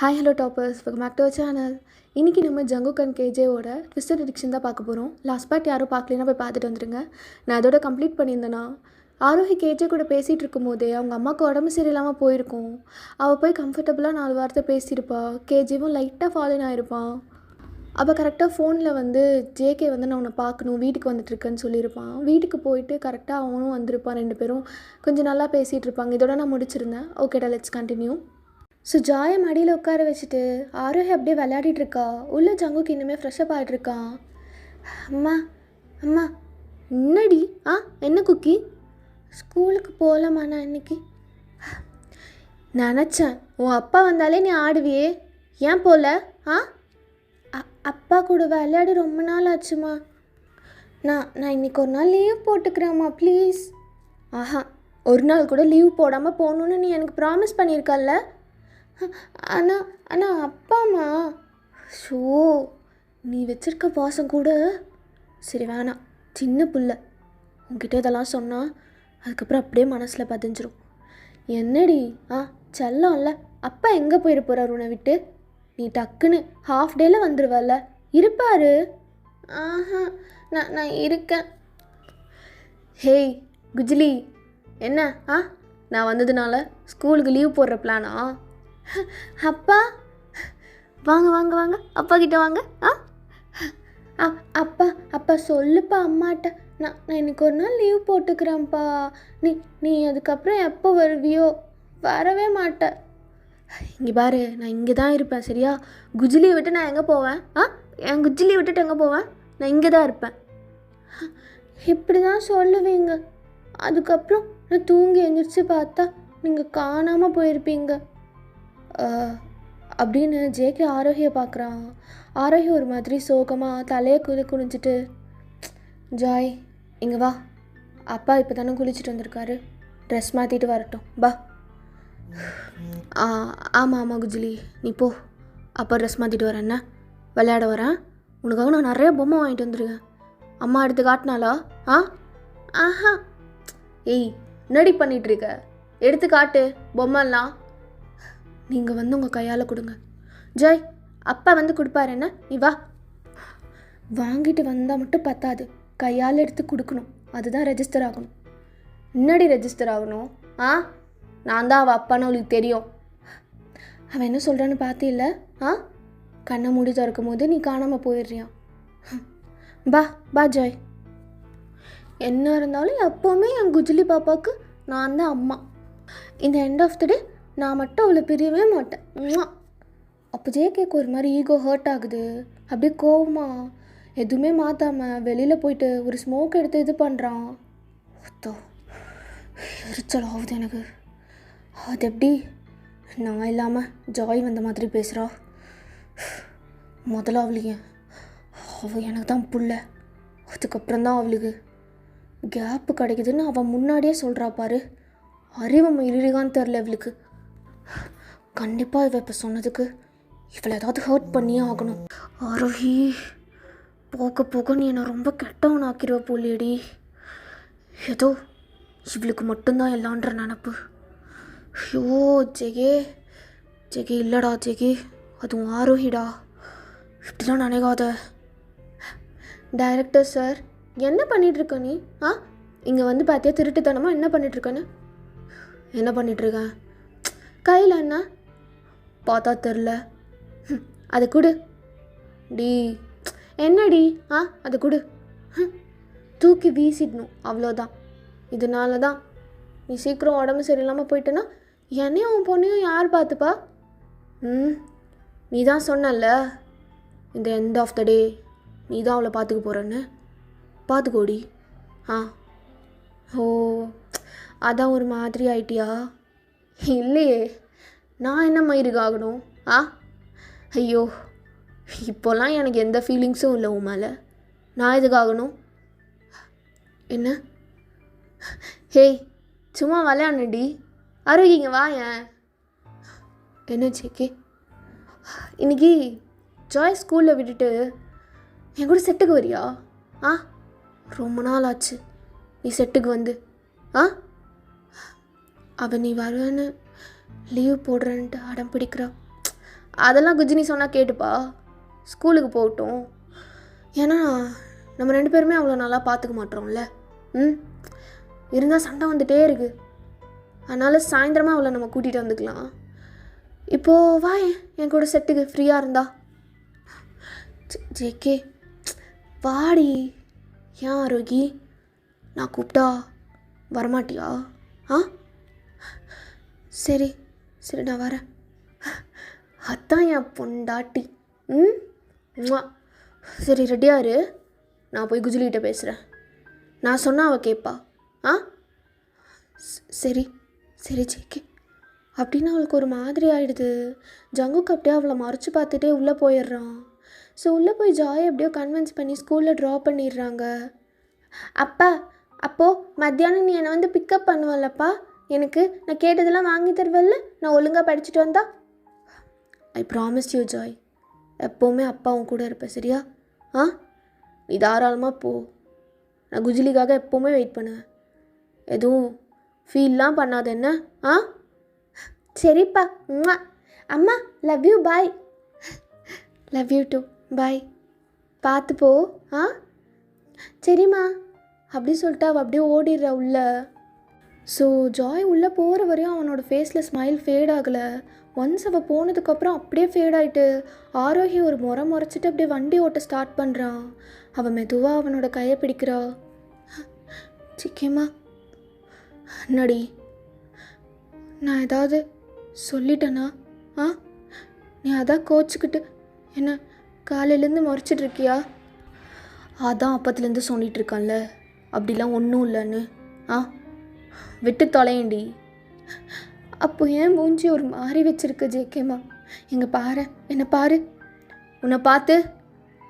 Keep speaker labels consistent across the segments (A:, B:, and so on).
A: Hi hello toppers welcome back to our channel. இன்றைக்கி நம்ம Jungkook and கேஜேவோட twisted addiction தான் பார்க்க போகிறோம். லாஸ்ட் பார்ட் யாரும் பார்க்கலன்னா போய் பார்த்துட்டு வந்துடுங்க. நான் அதோட கம்ப்ளீட் பண்ணியிருந்தேன்னா ஆரோஹி கேஜே கூட பேசிகிட்டு இருக்கும்போதே அவங்க அம்மாவுக்கு உடம்பு சரியில்லாமல் போயிருக்கும். அவள் போய் கம்ஃபர்டபுளாக 4 வார்த்தை பேசியிருப்பா. கேஜேவும் லைட்டாக ஃபாலோன் ஆகிருப்பான். அப்போ கரெக்டாக ஃபோனில் வந்து ஜேகே வந்து நான் உன்னை பார்க்கணும், வீட்டுக்கு வந்துட்டுருக்கேன்னு சொல்லியிருப்பான். வீட்டுக்கு போயிட்டு கரெக்டாக அவனும் வந்திருப்பான். 2 பேரும் கொஞ்சம் நல்லா பேசிகிட்டு இருப்பாங்க. இதோட நான் முடிச்சிருந்தேன். ஓகேடா, லெட்ஸ் கண்டினியூ. ஸோ ஜாயை மடியில் உட்கார வச்சுட்டு ஆரோஹி அப்படியே விளையாடிட்டு இருக்கா. உள்ள ஜங்குக்கு இன்னுமே ஃப்ரெஷ்ஷப் ஆகிட்டு இருக்கான். அம்மா அம்மா என்னடி? என்ன குக்கி? ஸ்கூலுக்கு போகலாமா நான் இன்னைக்கு? நினச்சேன் உன் அப்பா வந்தாலே நீ ஆடுவியே, ஏன் போகல? அப்பா கூட விளையாடி ரொம்ப நாள் ஆச்சுமா. நான் இன்னைக்கு ஒரு நாள் லீவ் போட்டுக்கிறேம்மா ப்ளீஸ். ஒரு நாள் கூட லீவ் போடாமல் போகணுன்னு நீ எனக்கு ப்ராமிஸ் பண்ணியிருக்கல்ல. ஆனால் அப்பாம்மா. ஷோ, நீ வச்சிருக்க பாசம் கூட சரி வேணாம், சின்ன புள்ள. உன்கிட்ட இதெல்லாம் சொன்னால் அதுக்கப்புறம் அப்படியே மனசில் பதிஞ்சிரும். என்னடி? செல்லம்ல. அப்பா எங்கே போயிட போகிறார் உன்னை விட்டு? நீ டக்குன்னு ஹாஃப் டேயில் வந்துடுவல்ல, இருப்பாரு. நான் இருக்கேன். ஹேய் குஜ்லி, என்ன நான் வந்ததுனால ஸ்கூலுக்கு லீவ் போடுற பிளானா? அப்பா வாங்க வாங்க வாங்க, அப்பா கிட்ட வாங்க. அப்பா சொல்லுப்பா அம்மாட்ட. நான் இன்னைக்கு ஒரு நாள் லீவ் போட்டுக்கிறேன்ப்பா. நீ அதுக்கப்புறம் எப்போ வருவியோ? வரவே மாட்டேன். இங்கே பாரு, நான் இங்கே தான் இருப்பேன் சரியா? குஜ்லியை விட்டு நான் எங்கே போவேன்? என் குஜ்லியை விட்டுட்டு எங்கே போவேன்? நான் இங்கே தான் இருப்பேன். இப்படி தான் சொல்லுவீங்க. அதுக்கப்புறம் நான் தூங்கி எழுந்திரிச்சு பார்த்தா நீங்கள் காணாமல் போயிருப்பீங்க அப்படின்னு ஜேகே ஆரோஹியை பார்க்குறான். ஆரோஹி ஒரு மாதிரி சோகமாக தலையை குனிஞ்சிட்டு, ஜாய் இங்கே வா, அப்பா இப்போ தானே குளிச்சுட்டு வந்திருக்காரு, ட்ரெஸ் மாற்றிட்டு வரட்டும் பா. ஆமாம் குஜ்லி, நீ போ, அப்பா ட்ரெஸ் மாற்றிட்டு வரேன். என்ன விளையாட வரேன்? உனக்காக நான் நிறைய பொம்மை வாங்கிட்டு வந்துருக்கேன். அம்மா எடுத்து காட்டினாலா? ஏய் என்னடி பண்ணிகிட்ருக்க? எடுத்து காட்டு பொம்மைலாம். நீங்கள் வந்து உங்கள் கையால் கொடுங்க. ஜாய் அப்பா வந்து கொடுப்பாரு. என்ன நீ வா. வாங்கிட்டு வந்தால் மட்டும் பத்தாது, கையால் எடுத்து கொடுக்கணும். அதுதான் ரெஜிஸ்டர் ஆகணும். முன்னாடி ரெஜிஸ்டர் ஆகணும். நான் தான் அவள் அப்பான்னு அவளுக்கு தெரியும். அவன் என்ன சொல்கிறான்னு பார்த்தில்ல? கண்ணை மூடி திறக்கும் போது நீ காணாமல் போயிடுறியான். பா ஜாய். என்ன இருந்தாலும் எப்போவுமே என் குஜ்லி பாப்பாவுக்கு நான் தான் அம்மா. இந்த எண்ட் ஆஃப் த டே நான் மட்டும் அவளை பிரியவே மாட்டேன். அப்போ ஜேகேக்கு ஒரு மாதிரி ஈகோ ஹர்ட் ஆகுது. அப்படியே கோவமா எதுவுமே மாற்றாமல் வெளியில் போயிட்டு ஒரு ஸ்மோக் எடுத்து இது பண்ணுறான். எரிச்சல் ஆகுது எனக்கு. அது எப்படி நான் இல்லாமல் ஜாய் வந்த மாதிரி பேசுகிறா? முதல்ல அவள் எனக்கு தான் புள்ள, அதுக்கப்புறம் தான் அவளுக்கு கேப்பு கிடைக்குதுன்னு அவன் முன்னாடியே சொல்கிறா பாரு. அறிவு இருக்கான்னு தெரில இவளுக்கு. கண்டிப்பாக இவ இப்போ சொன்னதுக்கு இவளை ஏதாவது ஹர்ட் பண்ணியே ஆகணும். ஆரோஹி, போக போக நீ என்னை ரொம்ப கெட்டவன் ஆக்கிடுவ போலியடி. ஏதோ இவளுக்கு மட்டும்தான் எல்லான்ற நினப்பு. ஐயோ ஜெகே இல்லைடா ஜெகே, அதுவும் ஆரோஹிடா, இப்படிலாம் நினைக்காத. டைரக்டர் சார், என்ன பண்ணிகிட்ருக்க நீ? இங்கே வந்து பார்த்தியா திருட்டுத்தனமாக என்ன பண்ணிகிட்ருக்கேன்னு? என்ன பண்ணிகிட்ருக்கேன்? கையில் என்ன பார்த்தா தெரில. அது கொடு டி. என்னடி? அது கொடு. தூக்கி வீசிடணும், அவ்வளோதான். இதனால தான் நீ சீக்கிரம் உடம்பு சரியில்லாமல் போயிட்டேன்னா என்னையும் உன் பொண்ணையும் யார் பார்த்துப்பா? நீ தான் சொன்னல இந்த எண்ட் ஆஃப் த டே நீ தான் அவளை பார்த்துக்க போகிறேன்னு. பார்த்துக்கோடி. ஓ அதான் ஒரு மாதிரி ஆயிட்டியா? இல்லையே, நான் என்ன மயிருக்காகணும்? ஐயோ, இப்போல்லாம் எனக்கு எந்த ஃபீலிங்ஸும் இல்லை உன் மேலே. நான் எதுக்காகணும்? என்ன? ஹேய் சும்மா விளையாடுடி. ஆரோக்கிங்க வா. என்ன ஜேகே, இன்னைக்கு ஜாய் ஸ்கூலில் விட்டுட்டு என் கூட செட்டுக்கு வரியா? ரொம்ப நாள் ஆச்சு நீ செட்டுக்கு வந்து. அவன் நீ வருவேன்னு லீவ் போடுறேன்ட்டு அடம் பிடிக்கிறா. அதெல்லாம் குஜினி சொன்னால் கேட்டுப்பா, ஸ்கூலுக்கு போகட்டும். ஏன்னா நம்ம 2 பேருமே அவ்வளோ நல்லா பார்த்துக்க மாட்டோம்ல. இருந்தால் சண்டை வந்துகிட்டே இருக்குது. அதனால் சாயந்தரமாக அவளை நம்ம கூட்டிகிட்டு வந்துக்கலாம். இப்போது வா என் கூட செட்டுக்கு ஃப்ரீயாக இருந்தா. ஜேகே வாடி. ஏன் ஆரோக்கி, நான் கூப்பிட்டா வரமாட்டியா? சரி சரி நான் வரேன். அதான் என் பொண்டாட்டி. சரி ரெடியாரு, நான் போய் குஜிலிகிட்ட பேசுகிறேன். நான் சொன்னால் அவள் கேட்பா. சரி சரி ஜேகே. அப்படின்னு அவளுக்கு ஒரு மாதிரி ஆகிடுது. ஜங்குக்கு அப்படியே அவளை மறைச்சி பார்த்துட்டே உள்ளே போயிடுறான். ஸோ உள்ளே போய் ஜாயை எப்படியோ கன்வின்ஸ் பண்ணி ஸ்கூலில் ட்ராப் பண்ணிடுறாங்க. அப்பா, அப்போது மத்தியானம் நீ என்னை பிக்கப் பண்ணுவல்லப்பா, எனக்கு நான் கேட்டதெல்லாம் வாங்கி தருவல்ல, நான் ஒழுங்காக படிச்சுட்டு வந்தா? ஐ ப்ராமிஸ் யூ ஜாய், எப்போவுமே அப்பா உன் கூட இருப்பேன், சரியா? நீ தாராளமாக போ. நான் குஜிலிக்காக எப்போவுமே வெயிட் பண்ணுவேன். எதுவும் ஃபீல்லாம் பண்ணாத என்ன? சரிப்பா. அம்மா love you, bye. Love you too, bye. பார்த்து போ. சரிம்மா. அப்படி சொல்லிட்டு அவள் அப்படியே ஓடிடுறா உள்ள. ஸோ ஜாய் உள்ளே போகிற வரையும் அவனோட ஃபேஸில் ஸ்மைல் ஃபேட் ஆகலை. ஒன்ஸ் அவள் போனதுக்கப்புறம் அப்படியே ஃபேட் ஆகிட்டு ஆரோகி ஒரு முறைச்சிட்டு அப்படியே வண்டி ஓட்ட ஸ்டார்ட் பண்ணுறான். அவன் மெதுவாக அவனோட கையை பிடிக்கிறா. சிக்கேம்மா நடி, நான் ஏதாவது சொல்லிட்டேனா? நீ அதான் கோச்சிக்கிட்டு என்ன காலையிலேருந்து முறைச்சிட்ருக்கியா? அதான் அப்பத்துலேருந்து சொல்லிகிட்ருக்கான்ல, அப்படிலாம் ஒன்றும் இல்லைன்னு. விட்டு தொலையண்டி. அப்போ ஏன் மூஞ்சி ஒரு மாறி வச்சுருக்க ஜேகேம்மா? இங்கே பாரு, என்னை பாரு. உன்னை பார்த்து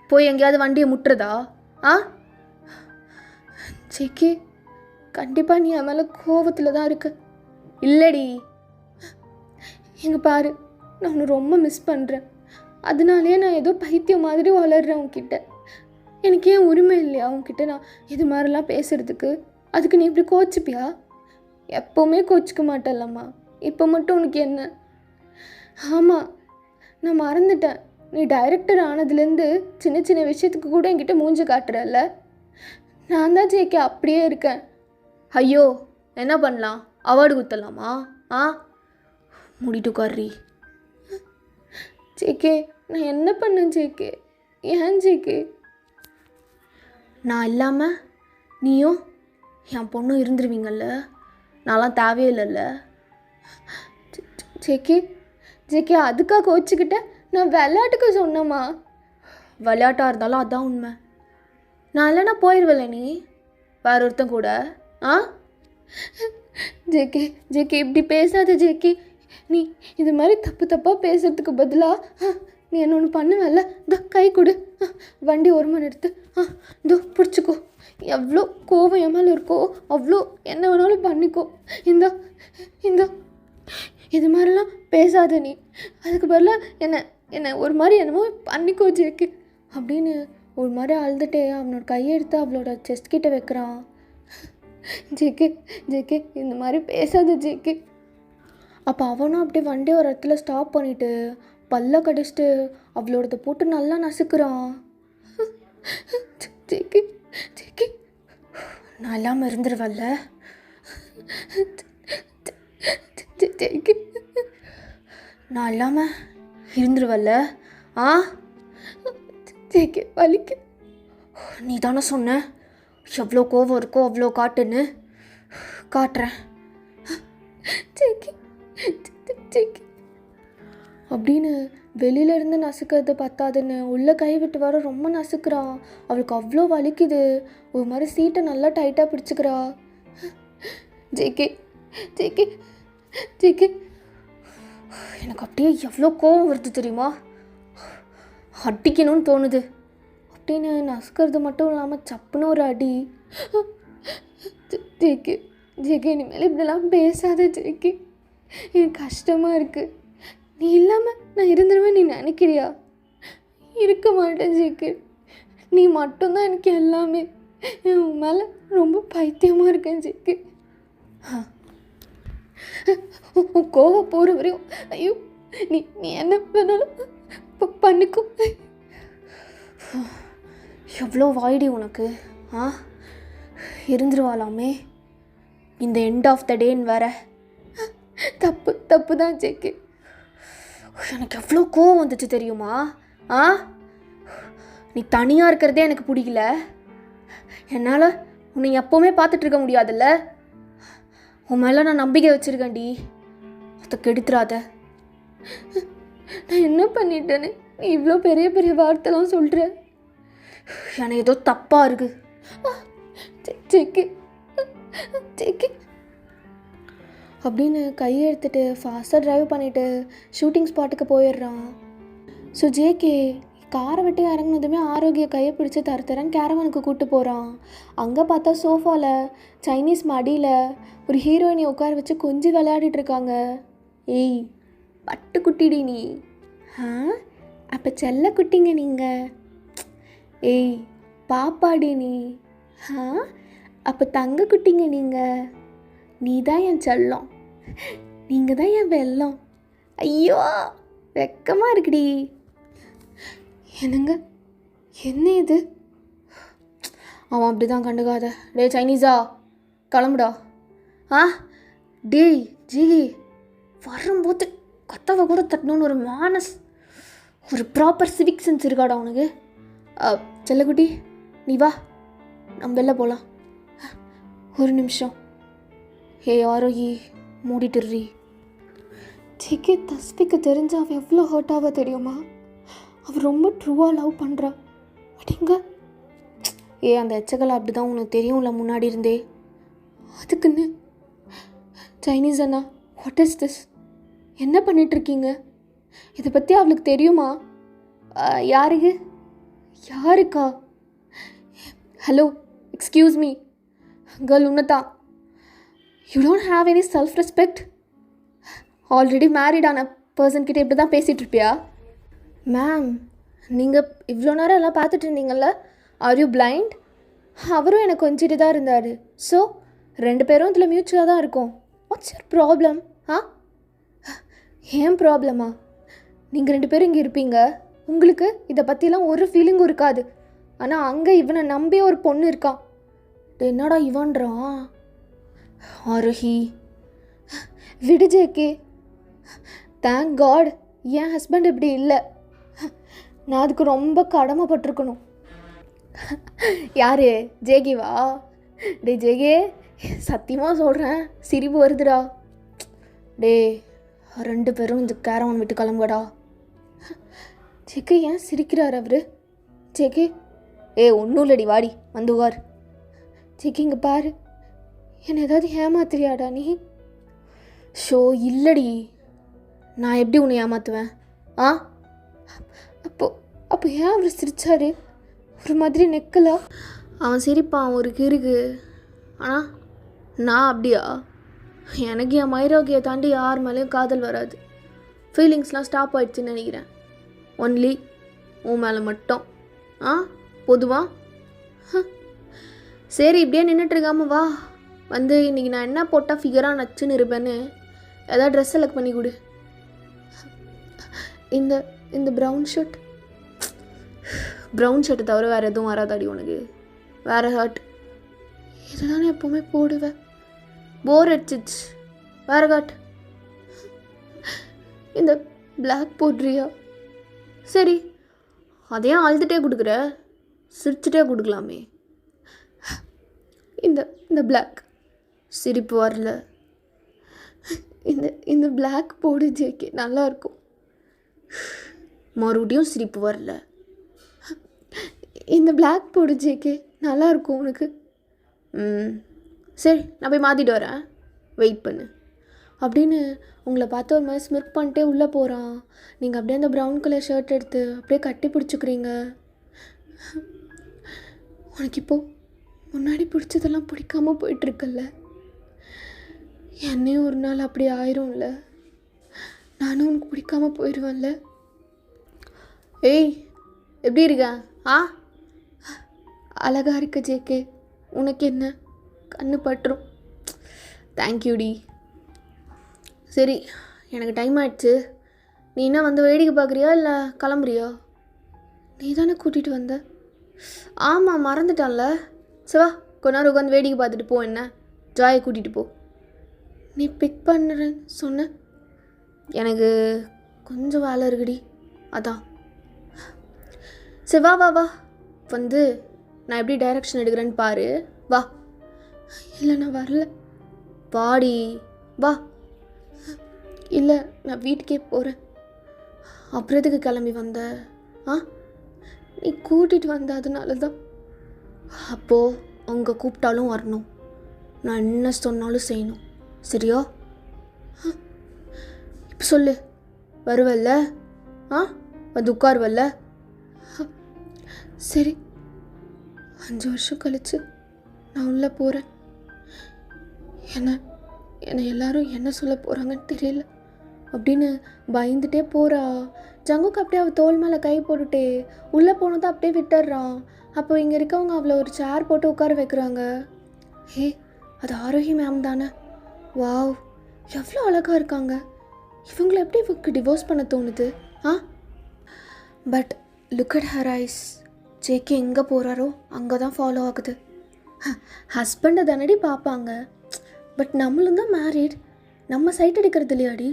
A: போய் எங்கேயாவது வண்டியை முட்டுறதா? ஜேகே, கண்டிப்பாக நீ என் மேலே கோவத்தில் தான் இருக்க. இல்லடி, எங்கே பாரு, நான் உன்னை ரொம்ப மிஸ் பண்ணுறேன். அதனாலே நான் ஏதோ பைத்தியம் மாதிரி வளர்றேன் உன்கிட்ட. எனக்கு ஏன் உரிமை இல்லையா உன்கிட்ட நான் இது மாதிரிலாம் பேசுகிறதுக்கு? அதுக்கு நீ இப்படி கோச்சிப்பியா? எப்போவுமே கோச்சிக்க மாட்டேல்லம்மா, இப்போ மட்டும் உனக்கு என்ன? ஆமாம், நான் மறந்துட்டேன். நீ டைரக்டர் ஆனதுலேருந்து சின்ன சின்ன விஷயத்துக்கு கூட என்கிட்ட மூஞ்சி காட்டுறல்ல. நான் தான் ஜேகே அப்படியே இருக்கேன். ஐயோ, என்ன பண்ணலாம்? அவார்டு குத்தலாமா? மூடிட்டு உட்கார்றி. ஜேகே, நான் என்ன பண்ணேன் ஜேகே? ஏன் ஜேகே? நான் இல்லாமல் நீயும் என் பொண்ணும் இருந்துருவீங்கல்ல, நான்லாம் தேவையே இல்லைல்ல. ஜேகே ஜேகே, அதுக்காக கோச்சிக்கிட்ட? நான் விளையாட்டுக்கு சொன்னேம்மா. விளையாட்டாக இருந்தாலும் அதான் உண்மை. நான் இல்லைன்னா போயிடுவில்ல நீ வேற ஒருத்தன் கூட. ஜேகே ஜேகே, இப்படி பேசாத ஜேகே. நீ இது மாதிரி தப்பாக பேசுறதுக்கு பதிலாக நீ என்ன ஒன்று பண்ணுவல்ல, இதோ கை கொடு, வண்டி ஒரு மணி எடுத்து இதோ பிடிச்சிக்கோ. எவ்வளோ கோவம் என் மேலே இருக்கோ அவ்வளோ என்ன வேணாலும் பண்ணிக்கோ. இந்தா இந்தா, இது மாதிரிலாம் பேசாத நீ. அதுக்கு பதிலாக என்னை ஒரு மாதிரி என்னமோ பண்ணிக்கோ ஜேக்கு அப்படின்னு ஒரு மாதிரி அழுதுட்டே அவனோட கையை எடுத்து அவளோட செஸ்ட் கிட்ட வைக்கிறான். ஜேகே ஜேகே, இந்த மாதிரி பேசாத ஜேகே. அப்போ அவனும் அப்படியே வண்டி ஒரு இடத்துல ஸ்டாப் பண்ணிவிட்டு பல்ல கடிச்சிட்டு அவளோடத போட்டு நல்லா நசுக்கிறான். ஜேகே ஜேகே, நான் இல்லாமல் இருந்துருவல்ல ஜேகே, நான் இல்லாமல் இருந்துருவல்ல. ஜேகே வலிக்கு. நீ தானே சொன்ன எவ்வளோ கோவம் இருக்கோ அவ்வளோ காட்டுன்னு. காட்டுறேன் ஜேகே ஜேகே அப்படின்னு வெளியிலேருந்து நசுக்கிறது பத்தாதுன்னு உள்ளே கை விட்டு வர ரொம்ப நசுக்கிறான். அவளுக்கு அவ்வளோ வலிக்குது. ஒரு மாதிரி சீட்டை நல்லா டைட்டாக பிடிச்சிக்கிறா. ஜேகே ஜேகே ஜேகே, எனக்கு அப்படியே எவ்வளோ கோவம் வருது தெரியுமா? அடிக்கணும்னு தோணுது. அப்படின்னு நசுக்கிறது மட்டும் இல்லாமல் சப்புன்னு ஒரு அடி. ஜேகே ஜேகே, இனிமேல் இப்படிலாம் பேசாத ஜேகே, எனக்கு கஷ்டமாக இருக்குது. நீ இல்லாமல் நான் இருந்துருவேன் நீ நினைக்கிறியா? இருக்க மாட்டேன் ஜேகே, நீ மட்டும்தான் எனக்கு எல்லாமே. உன் மேலே ரொம்ப பைத்தியமாக இருக்கேன் ஜேகே. கோவம் போகிற வரையும் ஐயோ நீ நீ என்ன வேணாலும் பண்ணிக்கோ. எவ்வளோ வாய்டி உனக்கு. இருந்துருவாளாமே இந்த எண்ட் ஆஃப் த டேன்னு வேற. தப்பு தான் ஜேகே. எனக்கு எவ்வளோ கோவம் வந்துச்சு தெரியுமா? நீ தனியாக இருக்கிறதே எனக்கு பிடிக்கல. என்னால் உன்னை எப்போவுமே பார்த்துட்ருக்க முடியாதுல்ல. உன் மேலே நான் நம்பிக்கை வச்சுருக்கேன்டி. அதை கெடுத்துறாத. நான் என்ன பண்ணிட்டேன்னு நீ இவ்வளோ பெரிய பெரிய வார்த்தைலாம் சொல்கிற. எனக்கு ஏதோ தப்பாக இருக்கு. ஜேகே அப்படின்னு கையை எடுத்துகிட்டு ஃபாஸ்ட்டாக ட்ரைவ் பண்ணிவிட்டு ஷூட்டிங் ஸ்பாட்டுக்கு போயிடுறான். ஸோ ஜேகே காரை விட்டு இறங்கினதுமே ஆரோக்கிய கையை பிடிச்சி தரன்னு கேரவனுக்கு கூப்பிட்டு போகிறான். அங்கே பார்த்தா சோஃபாவில் சைனீஸ் மடியில் ஒரு ஹீரோயினை உட்கார வச்சு கொஞ்சம் விளையாடிட்டுருக்காங்க. ஏய் பட்டு குட்டிடி நீ. அப்போ செல்ல குட்டிங்க நீங்கள். ஏய் பாப்பாடி நீ. அப்போ தங்க குட்டிங்க நீங்கள். நீ தான் என் செல்லம், நீங்கள் தான் என் வெல்லம். ஐயோ வெக்கமாக இருக்குடி. என்னங்க என்ன இது? அவன் அப்படி தான் கண்டுக்காத. டே சைனீஸா கிளம்புடா. டேய் ஜிகி வரும்போது கத்தவை கூட தட்டணுன்னு ஒரு மானஸ், ஒரு ப்ராப்பர் சிவிக் சென்ஸ் இருக்காடா உனக்கு. செல்லக்குட்டி நீ வா, நம்ம வெளில போகலாம். ஒரு நிமிஷம். ஹே ஆரோகி மூடிட்டுறி. ஜிகி தஸ்விக்கு தெரிஞ்ச அவன் எவ்வளோ ஹர்ட் ஆக தெரியுமா? அவள் ரொம்ப ட்ரூவாக லவ் பண்ணுறா. அப்படிங்க அந்த எச்சகலை அப்படி தான் உனக்கு தெரியும்ல முன்னாடி இருந்தே. அதுக்குன்னு சைனீஸ் அண்ணா வாட் இஸ் திஸ்? என்ன பண்ணிகிட்ருக்கீங்க? இதை பற்றி அவளுக்கு தெரியுமா? யாருக்கா? ஹலோ எக்ஸ்கியூஸ் மீ கேர்ள், உன்னதான். You don't have any self respect. Already மேரிடான பர்சன்கிட்ட இப்படி தான் பேசிகிட்டு இருப்பியா? மேம் நீங்கள் இவ்வளோ நேரம் எல்லாம் பார்த்துட்டு இருந்தீங்கள்ல, ஆர் யூ பிளைண்ட்? அவரும் எனக்கு கொஞ்சிட்டு தான் இருந்தார். ஸோ 2 பேரும் இதில் மியூச்சுவலாக தான் இருக்கும். What's your problem? ஏன் ப்ராப்ளமா? நீங்கள் 2 பேரும் இங்கே இருப்பீங்க, உங்களுக்கு இதை பற்றிலாம் ஒரு ஃபீலிங்கும் இருக்காது. ஆனால் அங்கே இவனை நம்பி ஒரு பொண்ணு இருக்கான். என்னடா இவன்றான்? ஆரோஹி விடு ஜேகே. தேங்க் காட் என் ஹஸ்பண்ட் இப்படி இல்லை. நான் அதுக்கு ரொம்ப கடமைப்பட்டிருக்கணும். யார்? ஜேகிவா? டே ஜேகே சத்தியமாக சொல்கிறேன் சிரிப்பு வருதுடா. டே 2 பேரும் இந்த கேரவன் விட்டு கிளம்புடா. ஜேகே ஏன் சிரிக்கிறார் அவர்? ஜேகே ஒன்றும் இல்லடி வாடி வந்து உகார். ஜேகே இங்கே பாரு, என்னை ஏதாவது ஏமாத்துறியாடா நீ? ஷோ இல்லடி, நான் எப்படி உன்னை ஏமாற்றுவேன்? அப்போ ஏன் அவர் சிரிச்சாரு? ஒரு மாதிரி நெக்கலா? அவன் சிரிப்பான் ஒரு கிறுக்கு. ஆனால் நான் அப்படியா? எனக்கு என் மைரோக்கியை தாண்டி யார் மேலேயும் காதல் வராது. ஃபீலிங்ஸ்லாம் ஸ்டாப் ஆகிடுச்சின்னு நினைக்கிறேன். ஒன்லி உன் மேலே மட்டும். பொதுவா சரி இப்படியே நின்றுட்டுருக்காம வா, வந்து இன்றைக்கி நான் என்ன போட்டால் ஃபிகராக நச்சுன்னு இருப்பேன்னு ஏதாவது ட்ரெஸ் செலக்ட் பண்ணி கொடு. இந்த ப்ரௌன் ஷர்ட்டை தவிர வேறு எதுவும் வராதாடி உனக்கு? வேறு ஷர்ட் இதுதானே எப்போவுமே போடுவேன். போர் அடிச்சிச்சு, வேறு காட். இந்த பிளாக் போடுறியா? சரி அதையும் அழுதுகிட்டே கொடுக்குற, சிரிச்சுட்டே கொடுக்கலாமே. இந்த பிளாக் சிரிப்பு வரல. இந்த பிளாக் போடு ஜேகே, நல்லாயிருக்கும். மறுபடியும் சிரிப்பு வரல. இந்த பிளாக் போடு ஜேகே, நல்லாயிருக்கும் உனக்கு. சரி நான் போய் மாற்றிட்டு வரேன், வெயிட் பண்ணு அப்படின்னு உங்களை பார்த்து ஒரு மாதிரி ஸ்மிர்க் பண்ணிட்டே உள்ளே போகிறான். நீங்கள் அப்படியே அந்த ப்ரௌன் கலர் ஷர்ட் எடுத்து அப்படியே கட்டி பிடிச்சிக்கிறீங்க. உனக்கு இப்போது முன்னாடி பிடிச்சதெல்லாம் பிடிக்காமல் போயிட்டுருக்கல்ல, என்னையும் ஒரு நாள் அப்படி ஆயிரும்ல, நானும் உனக்கு பிடிக்காமல் போயிடுவேன்ல. ஏய் எப்படி இருக்க? அழகாக இருக்க ஜேகே, உனக்கு என்ன கண்ணு பட்டுரும். தேங்க்யூடி. சரி எனக்கு டைம் ஆயிடுச்சு, நீ என்ன வந்து வேடிக்கை பார்க்குறியா இல்லை கிளம்புறியா? நீ தானே கூட்டிகிட்டு வந்த. ஆமாம் மறந்துட்டான்ல. சிவா கொஞ்ச நேரம் உட்காந்து வேடிக்கை பார்த்துட்டு போ. என்ன ஜாயை கூட்டிகிட்டு போ. நீ பிக் பண்ணுறேன்னு சொன்ன. எனக்கு கொஞ்சம் வேலை இருக்குடி, அதான். சிவா வா வா வந்து நான் எப்படி டைரக்ஷன் எடுக்கிறேன்னு பாரு. வா. இல்லை நான் வரல. வாடி வா. இல்லை நான் வீட்டுக்கே போகிறேன். அப்புறம் எதுக்கு கிளம்பி வந்த? நீ கூட்டிகிட்டு வந்த அதனால தான். அப்போது அவங்க கூப்பிட்டாலும் வரணும், நான் என்ன சொன்னாலும் செய்யணும், சரியா? இப்போ சொல்லு, வருவல்ல? வந்து உட்காருவல்ல? சரி, 5 வருஷம் கழிச்சு நான் உள்ளே போகிறேன். என்னை எல்லாரும் என்ன சொல்ல போகிறாங்கன்னு தெரியல அப்படின்னு பயந்துட்டே போகிறா. ஜங்குக்கு அப்படியே அவள் தோல் மேலே கை போட்டுட்டே உள்ளே போனதை அப்படியே விட்டுடுறான். அப்போ இங்கே இருக்கவங்க அவளை ஒரு சேர் போட்டு உட்கார வைக்கிறாங்க. ஹே, அது ஆரோஹி மேம் தானே? வாவ், எவ்வளோ அழகாக இருக்காங்க. இவங்களை எப்படி இவருக்கு டிவோர்ஸ் பண்ண தோணுது? But look at her ice. JK எங்கே போகிறாரோ அங்கே தான் ஃபாலோ ஆகுது. ஹஸ்பண்டை தானடி பார்ப்பாங்க. பட் நம்மளும் தான் மேரிட், நம்ம சைட் அடிக்கிறது இல்லையாடி?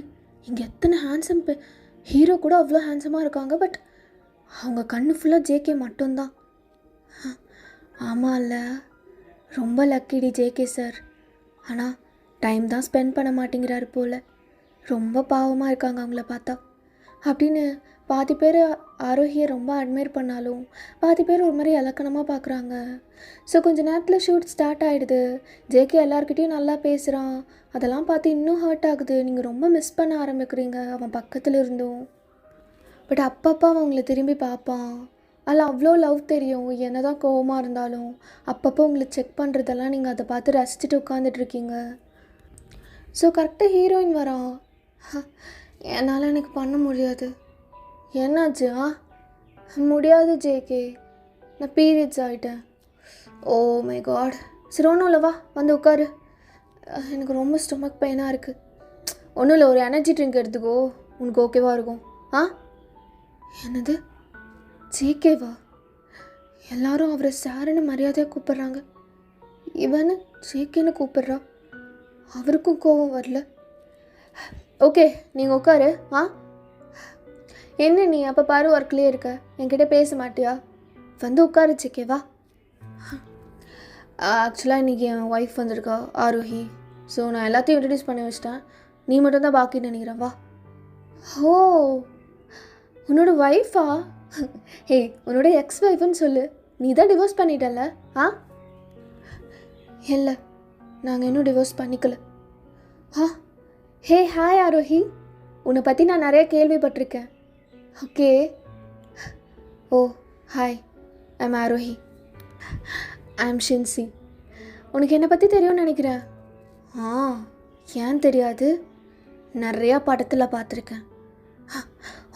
A: இங்கே எத்தனை ஹேண்ட்ஸம் ஹீரோ கூட அவ்வளோ ஹேண்ட்ஸமாக இருக்காங்க. பட் அவங்க கண்ணு ஃபுல்லாக ஜேகே மட்டும்தான். ஆமாம் இல்லை, ரொம்ப லக்கிடி ஜேகே சார். ஆனால் டைம் தான் ஸ்பெண்ட் பண்ண மாட்டேங்கிறாரு போல். ரொம்ப பாவமாக இருக்காங்க அவங்கள பார்த்தா அப்படின்னு பாதி பேர் ஆரோஹியை ரொம்ப அட்மையர் பண்ணாலும் பாதி பேர் ஒரு மாதிரி இலக்கணமாக பார்க்குறாங்க. ஸோ கொஞ்சம் நேரத்தில் ஷூட் ஸ்டார்ட் ஆகிடுது. ஜேகே எல்லாருக்கிட்டையும் நல்லா பேசுகிறான். அதெல்லாம் பார்த்து இன்னும் ஹர்ட் ஆகுது. நீங்கள் ரொம்ப மிஸ் பண்ண ஆரம்பிக்கிறீங்க அவன் பக்கத்தில் இருந்தும். பட் அப்பப்போ அவன் உங்களை திரும்பி பார்ப்பான். அதில் அவ்வளோ லவ் தெரியும். என்ன தான் கோவமாக இருந்தாலும் அப்பப்போ உங்களை செக் பண்ணுறதெல்லாம் நீங்கள் அதை பார்த்து ரசிச்சுட்டு உட்காந்துட்ருக்கீங்க. ஸோ கரெக்டாக ஹீரோயின் வரான். என்னால் எனக்கு பண்ண முடியாது. என்னாச்சு? முடியாது ஜேகே, நான் பீரியட்ஸ் ஆகிட்டேன். Oh my god. சரி ஒன்றும் இல்லைவா, வந்து உட்காரு. எனக்கு ரொம்ப ஸ்டொமக் பெயினாக இருக்குது. ஒன்றும் இல்லை, ஒரு எனர்ஜி ட்ரிங்க் எடுத்துக்கோ, உனக்கு ஓகேவா இருக்கும். என்னது ஜேகேவா? எல்லாரும் அவரை சாருன்னு மரியாதையாக கூப்பிட்றாங்க. இவனு ஜேகேன்னு கூப்பிட்றா. அவருக்கும் கோபம் வரல. ஓகே நீங்கள் உட்காரு. என்ன நீ அப்போ பாரு ஒர்க்லேயே இருக்க, என்கிட்ட பேச மாட்டியா? வந்து உட்காரு ஜேகேவா. ஆக்சுவலாக இன்றைக்கி என் ஒய்ஃப் வந்திருக்கா ஆரோஹி. ஸோ நான் எல்லாத்தையும் இன்ட்ரடியூஸ் பண்ணி வச்சிட்டேன். நீ மட்டும் தான் பாக்கி நினைக்கிறேன். வா. ஓ, உன்னோட ஒய்ஃபா? ஹே, உன்னோட எக்ஸ் ஒய்ஃப்னு சொல்லு. நீ தான் டிவோர்ஸ் பண்ணிட்டல? இல்லை, நாங்கள் இன்னும் டிவோர்ஸ் பண்ணிக்கல. ஹே ஹாய் ஆரோஹி, உன்னை பற்றி நான் நிறைய கேள்விப்பட்டிருக்கேன். Okay. Oh hi, I'm Arohi. I'm Shinzi. உனக்கு என்னை பற்றி தெரியும்னு நினைக்கிறேன். ஏன் தெரியாது? நிறையா படத்தில் பார்த்துருக்கேன்.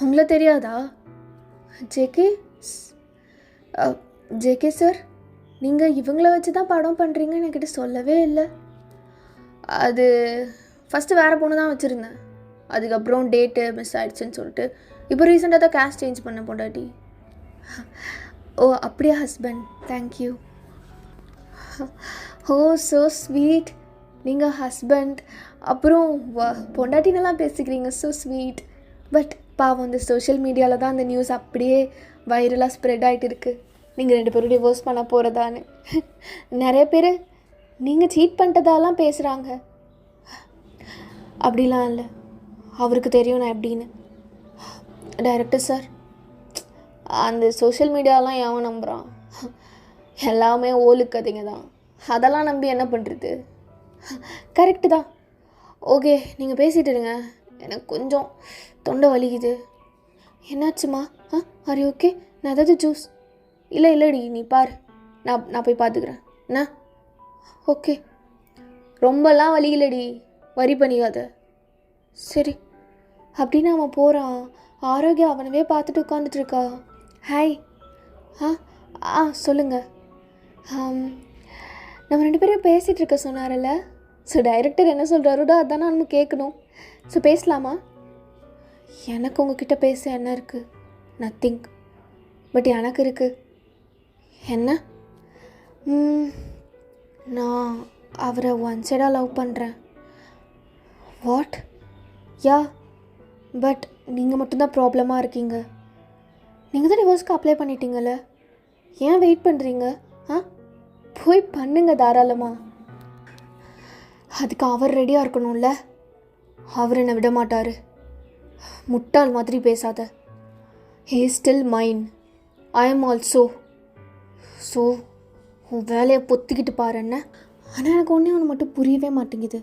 A: உங்களை தெரியாதா? ஜேகே ஜேகே சார், நீங்கள் இவங்கள வச்சு தான் படம் பண்ணுறீங்கன்னு என்கிட்ட சொல்லவே இல்லை. அது ஃபஸ்ட்டு வேறு பொண்ணு தான் வச்சுருந்தேன். அதுக்கப்புறம் டேட்டு மிஸ் ஆகிடுச்சின்னு சொல்லிட்டு இப்போ ரீசெண்டாக தான் கேஷ் சேஞ்ச் பண்ண பொண்டாட்டி. ஓ அப்படியா ஹஸ்பண்ட், தேங்க்யூ. ஓ ஸோ ஸ்வீட். நீங்கள் ஹஸ்பண்ட் அப்புறம் பொண்டாட்டினெல்லாம் பேசிக்கிறீங்க, ஸோ ஸ்வீட். பட் பாவம், இந்த சோஷியல் மீடியாவில் தான் அந்த நியூஸ் அப்படியே வைரலாக ஸ்ப்ரெட் ஆகிட்டு இருக்குது. நீங்கள் 2 பேரும் டிவோர்ஸ் பண்ண போகிறதான்னு. நிறைய பேர் நீங்கள் சீட் பண்ணிட்டதாலாம் பேசுகிறாங்க. அப்படிலாம் இல்லை, அவருக்கு தெரியும் நான் எப்படின்னு. டைரக்டர் சார், அந்த சோஷியல் மீடியாலாம் எவன் நம்புகிறான்? எல்லாமே ஓலுக்கதைங்க தான். அதெல்லாம் நம்பி என்ன பண்ணுறது? கரெக்டு தான். ஓகே, நீங்கள் பேசிகிட்டு இருங்க, எனக்கு கொஞ்சம் தொண்டை வலிக்குது. என்னாச்சுமா? Are okay? நான் ஏதாவது ஜூஸ்? இல்லைடி, நீ பாரு, நான் போய் பார்த்துக்கிறேன். என்ன? ஓகே, ரொம்பலாம் வலிக்கலடி, வரி பண்ணிக்காத. சரி அப்படின்னு அவன் போகிறான். ஆரோக்கியா அவனவே பார்த்துட்டு உட்காந்துட்ருக்கா. ஹாய். சொல்லுங்கள். நம்ம 2 பேரும் பேசிகிட்டு இருக்க சொன்னார்ல. ஸோ டைரக்டர் என்ன சொல்கிறாரோடோ அதான் நம்ம கேட்கணும். ஸோ பேசலாமா? எனக்கு உங்ககிட்ட பேச என்ன இருக்குது? நத்திங். பட் எனக்கு இருக்குது. என்ன? நான் அவரை ஒன் சைடாக லவ் பண்ணுறேன். வாட்? யா, பட் நீங்கள் மட்டும்தான் ப்ராப்ளமாக இருக்கீங்க. நீங்கள் தான் டிவோர்ஸ்க்கு அப்ளை பண்ணிட்டீங்கல்ல, ஏன் வெயிட் பண்ணுறீங்க? போய் பண்ணுங்க தாராளமாக. அதுக்கு அவர் ரெடியாக இருக்கணும்ல. அவர் என்னை விட மாட்டார். முட்டாள் மாதிரி பேசாத. Hey still mine, I am also. So உன் வேலையை பொத்திக்கிட்டு பாரு என்ன. ஆனால் எனக்கு ஒன்று மட்டும் புரியவே மாட்டேங்குது.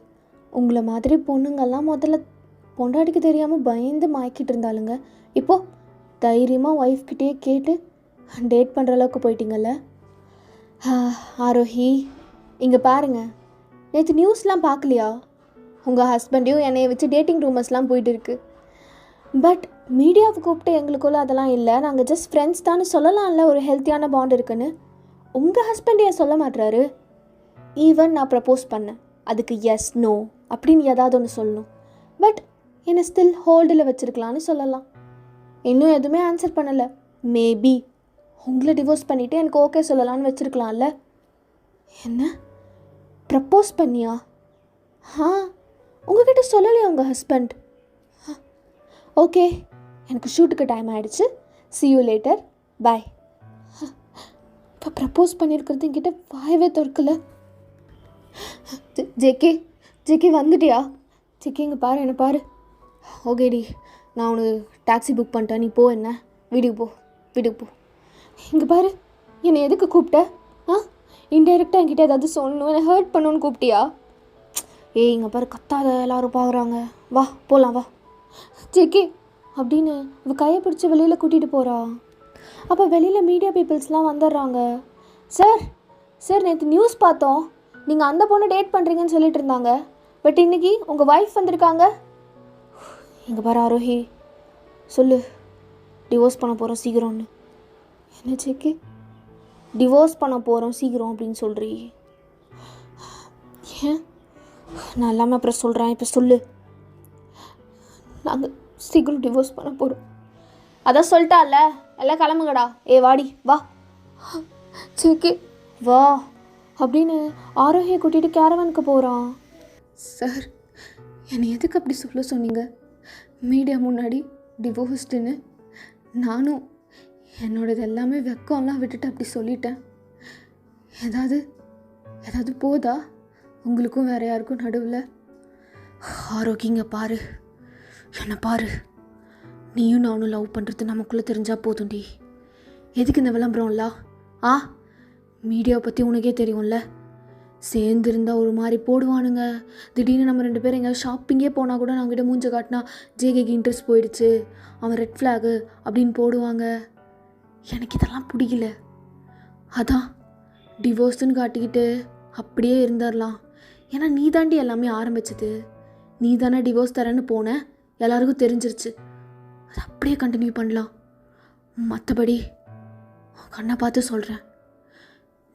A: உங்களை மாதிரி பொண்ணுங்கள்லாம் முதல்ல பொண்டாட்டிக்கு தெரியாமல் பயந்து மாய்க்கிட்டு இருந்தாலுங்க, இப்போது தைரியமாக ஒய்ஃப்கிட்டே கேட்டு டேட் பண்ணுற அளவுக்கு போயிட்டீங்கல்ல. ஆரோஹி, இங்கே பாருங்கள், நேற்று நியூஸ்லாம் பார்க்கலையா? உங்கள் ஹஸ்பண்டையும் என்னையை வச்சு டேட்டிங் ரூமர்ஸ்லாம் போயிட்டு இருக்கு. பட் மீடியாவை கூப்பிட்டு எங்களுக்குள்ள அதெல்லாம் இல்லை, நாங்கள் ஜஸ்ட் ஃப்ரெண்ட்ஸ் தான் சொல்லலாம்ல, ஒரு ஹெல்த்தியான பாண்ட் இருக்குன்னு. உங்கள் ஹஸ்பண்ட் ஏன் சொல்ல மாட்டுறாரு? ஈவன் நான் ப்ரப்போஸ் பண்ணேன், அதுக்கு எஸ் நோ அப்படின்னு ஏதாவது ஒன்று சொல்லணும். பட் என்னை ஸ்டில் ஹோல்டில் வச்சுருக்கலான்னு சொல்லலாம். இன்னும் எதுவுமே ஆன்சர் பண்ணலை. மேபி உங்களை டிவோர்ஸ் பண்ணிவிட்டு எனக்கு ஓகே சொல்லலான்னு வச்சுருக்கலாம்ல. என்ன ப்ரப்போஸ் பண்ணியா? உங்ககிட்ட சொல்லலையா உங்கள் ஹஸ்பண்ட்? ஓகே, எனக்கு ஷூட்டுக்கு டைம் ஆகிடுச்சு, see you later, bye. இப்போ ப்ரப்போஸ் பண்ணியிருக்கிறது என்கிட்ட வாயவே திறக்கல. ஜேகே ஜேகே வந்துட்டியா? ஜேகே இங்கே பாரு, என்ன பாரு. ஓகேடி, நான் உனக்கு டாக்ஸி புக் பண்ணிட்டேன், நீ போ. என்ன வீட்டுக்கு போ, வீட்டுக்கு போ. இங்கே பாரு, என்னை எதுக்கு கூப்பிட்ட? இன்டெரக்டாக என்கிட்ட ஏதாவது சொல்லணும், என்னை ஹர்ட் பண்ணணுன்னு கூப்பிட்டியா? இங்கே பாரு, கத்தாத, எல்லோரும் பார்க்குறாங்க, வா போகலாம் வா. ஜேகே அப்படின்னு இவ கையை பிடிச்சி வெளியில் கூட்டிகிட்டு போகிறா. அப்போ வெளியில் மீடியா பீப்புள்ஸ்லாம் வந்துடுறாங்க. சார் சார், நேற்று நியூஸ் பார்த்தோம், நீங்கள் அந்த பொண்ணை டேட் பண்ணுறீங்கன்னு சொல்லிட்டு இருந்தாங்க. பட் இன்றைக்கி உங்கள் ஒய்ஃப் வந்திருக்காங்க. இங்கே பாரு ஆரோஹி, சொல்லு, டிவோர்ஸ் பண்ண போகிறோம் சீக்கிரம்னு. என்ன ஜேகே, டிவோர்ஸ் பண்ண போகிறோம் சீக்கிரம் அப்படின்னு சொல்கிறீ? ஏன்? நான் எல்லாமே அப்புறம் சொல்கிறேன், இப்போ சொல்லு. நாங்கள் சீக்கிரம் டிவோர்ஸ் பண்ண போகிறோம். அதான் சொல்லிட்டால, எல்லாம் கிளம்புங்கடா. வாடி வா. ஜேகே வா அப்படின்னு ஆரோக்கிய கூட்டிகிட்டு கேரவனுக்கு போகிறான். சார், என்னை எதுக்கு அப்படி சொல்ல சொன்னீங்க? மீடியா முன்னாடி டிவோர்ஸ்டுன்னு. நானும் என்னோடது எல்லாமே வெக்கம்லாம் விட்டுட்டு அப்படி சொல்லிட்டேன். ஏதாவது போதா உங்களுக்கும் வேற யாருக்கும் நடுவில்? ஆரோக்கியங்க பாரு, என்னை பாரு, நீயும் நானும் லவ் பண்ணுறது நமக்குள்ளே தெரிஞ்சால் போதும்டி. எதுக்கு இந்த விளம்பரம்லாம்? மீடியாவை பற்றி உனக்கே தெரியும்ல. சேர்ந்துருந்தா ஒரு மாதிரி போடுவானுங்க. திடீர்னு நம்ம 2 பேரும் எங்கேயாவது ஷாப்பிங்கே போனால் கூட நாங்கிட்ட மூஞ்ச காட்டினா ஜேகேக்கு இன்ட்ரெஸ்ட் போயிடுச்சு, அவன் ரெட் ஃப்ளாகு அப்படின்னு போடுவாங்க. எனக்கு இதெல்லாம் பிடிக்கல. அதான் டிவோர்ஸ்ன்னு காட்டிக்கிட்டு அப்படியே இருந்துடலாம். ஏன்னா நீ தாண்டி எல்லாமே ஆரம்பிச்சது, நீ தானே டிவோர்ஸ் தரேன்னு போன, எல்லாருக்கும் தெரிஞ்சிருச்சு. அது அப்படியே கண்டினியூ பண்ணலாம். மற்றபடி கண்ணை பார்த்து சொல்கிறேன்,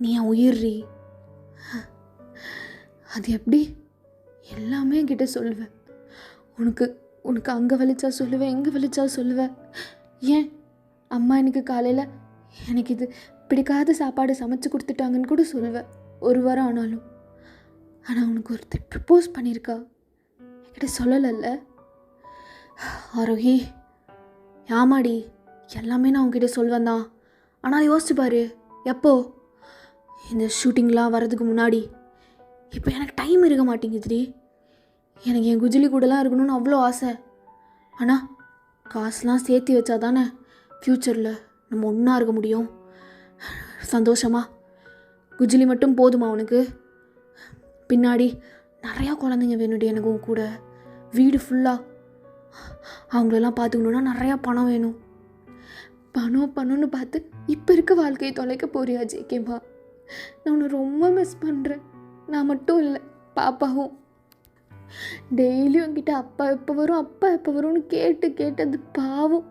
A: நீ என் உயிர்றி. அது எப்படி? எல்லாமே என்கிட்ட சொல்லுவேன். உனக்கு அங்கே வலிச்சா சொல்லுவேன், எங்கே வலிச்சா சொல்லுவேன். ஏன் அம்மா எனக்கு காலையில் எனக்கு இது பிடிக்காத சாப்பாடு சமைச்சு கொடுத்துட்டாங்கன்னு கூட சொல்லுவேன், ஒரு வாரம் ஆனாலும். ஆனால் உனக்கு ஒருத்தர் ப்ரப்போஸ் பண்ணியிருக்கா, என்கிட்ட சொல்லலைல்ல. ஆரோஹி, ஆமாடி, எல்லாமே நான் உங்ககிட்ட சொல்வேன் தான். ஆனால் யோசிச்சு பாரு, எப்போ இந்த ஷூட்டிங்லாம் வர்றதுக்கு முன்னாடி. இப்போ எனக்கு டைம் இருக்க மாட்டேங்குதுடி. எனக்கு என் குஜிலி கூடலாம் இருக்கணும்னு அவ்வளோ ஆசை. ஆனால் காசுலாம் சேர்த்து வச்சா தானே ஃப்யூச்சரில் நம்ம ஒன்றா இருக்க முடியும் சந்தோஷமா. குஜிலி மட்டும் போதுமா உனக்கு? பின்னாடி நிறையா குழந்தைங்க வேணுடி எனக்கும் கூட. வீடு ஃபுல்லாக அவங்களெல்லாம் பார்த்துக்கணுன்னா நிறையா பணம் வேணும். பணம்னு பார்த்து இப்போ இருக்க வாழ்க்கையை தொலைக்க போறியா ஜேகேமா? நான் உன்னை ரொம்ப மிஸ் பண்ணுறேன். நான் மட்டும் இல்லை, பாப்பாவும். டெய்லியும் என்கிட்ட அப்பா எப்போ வரும்னு கேட்டு அது பாவம்.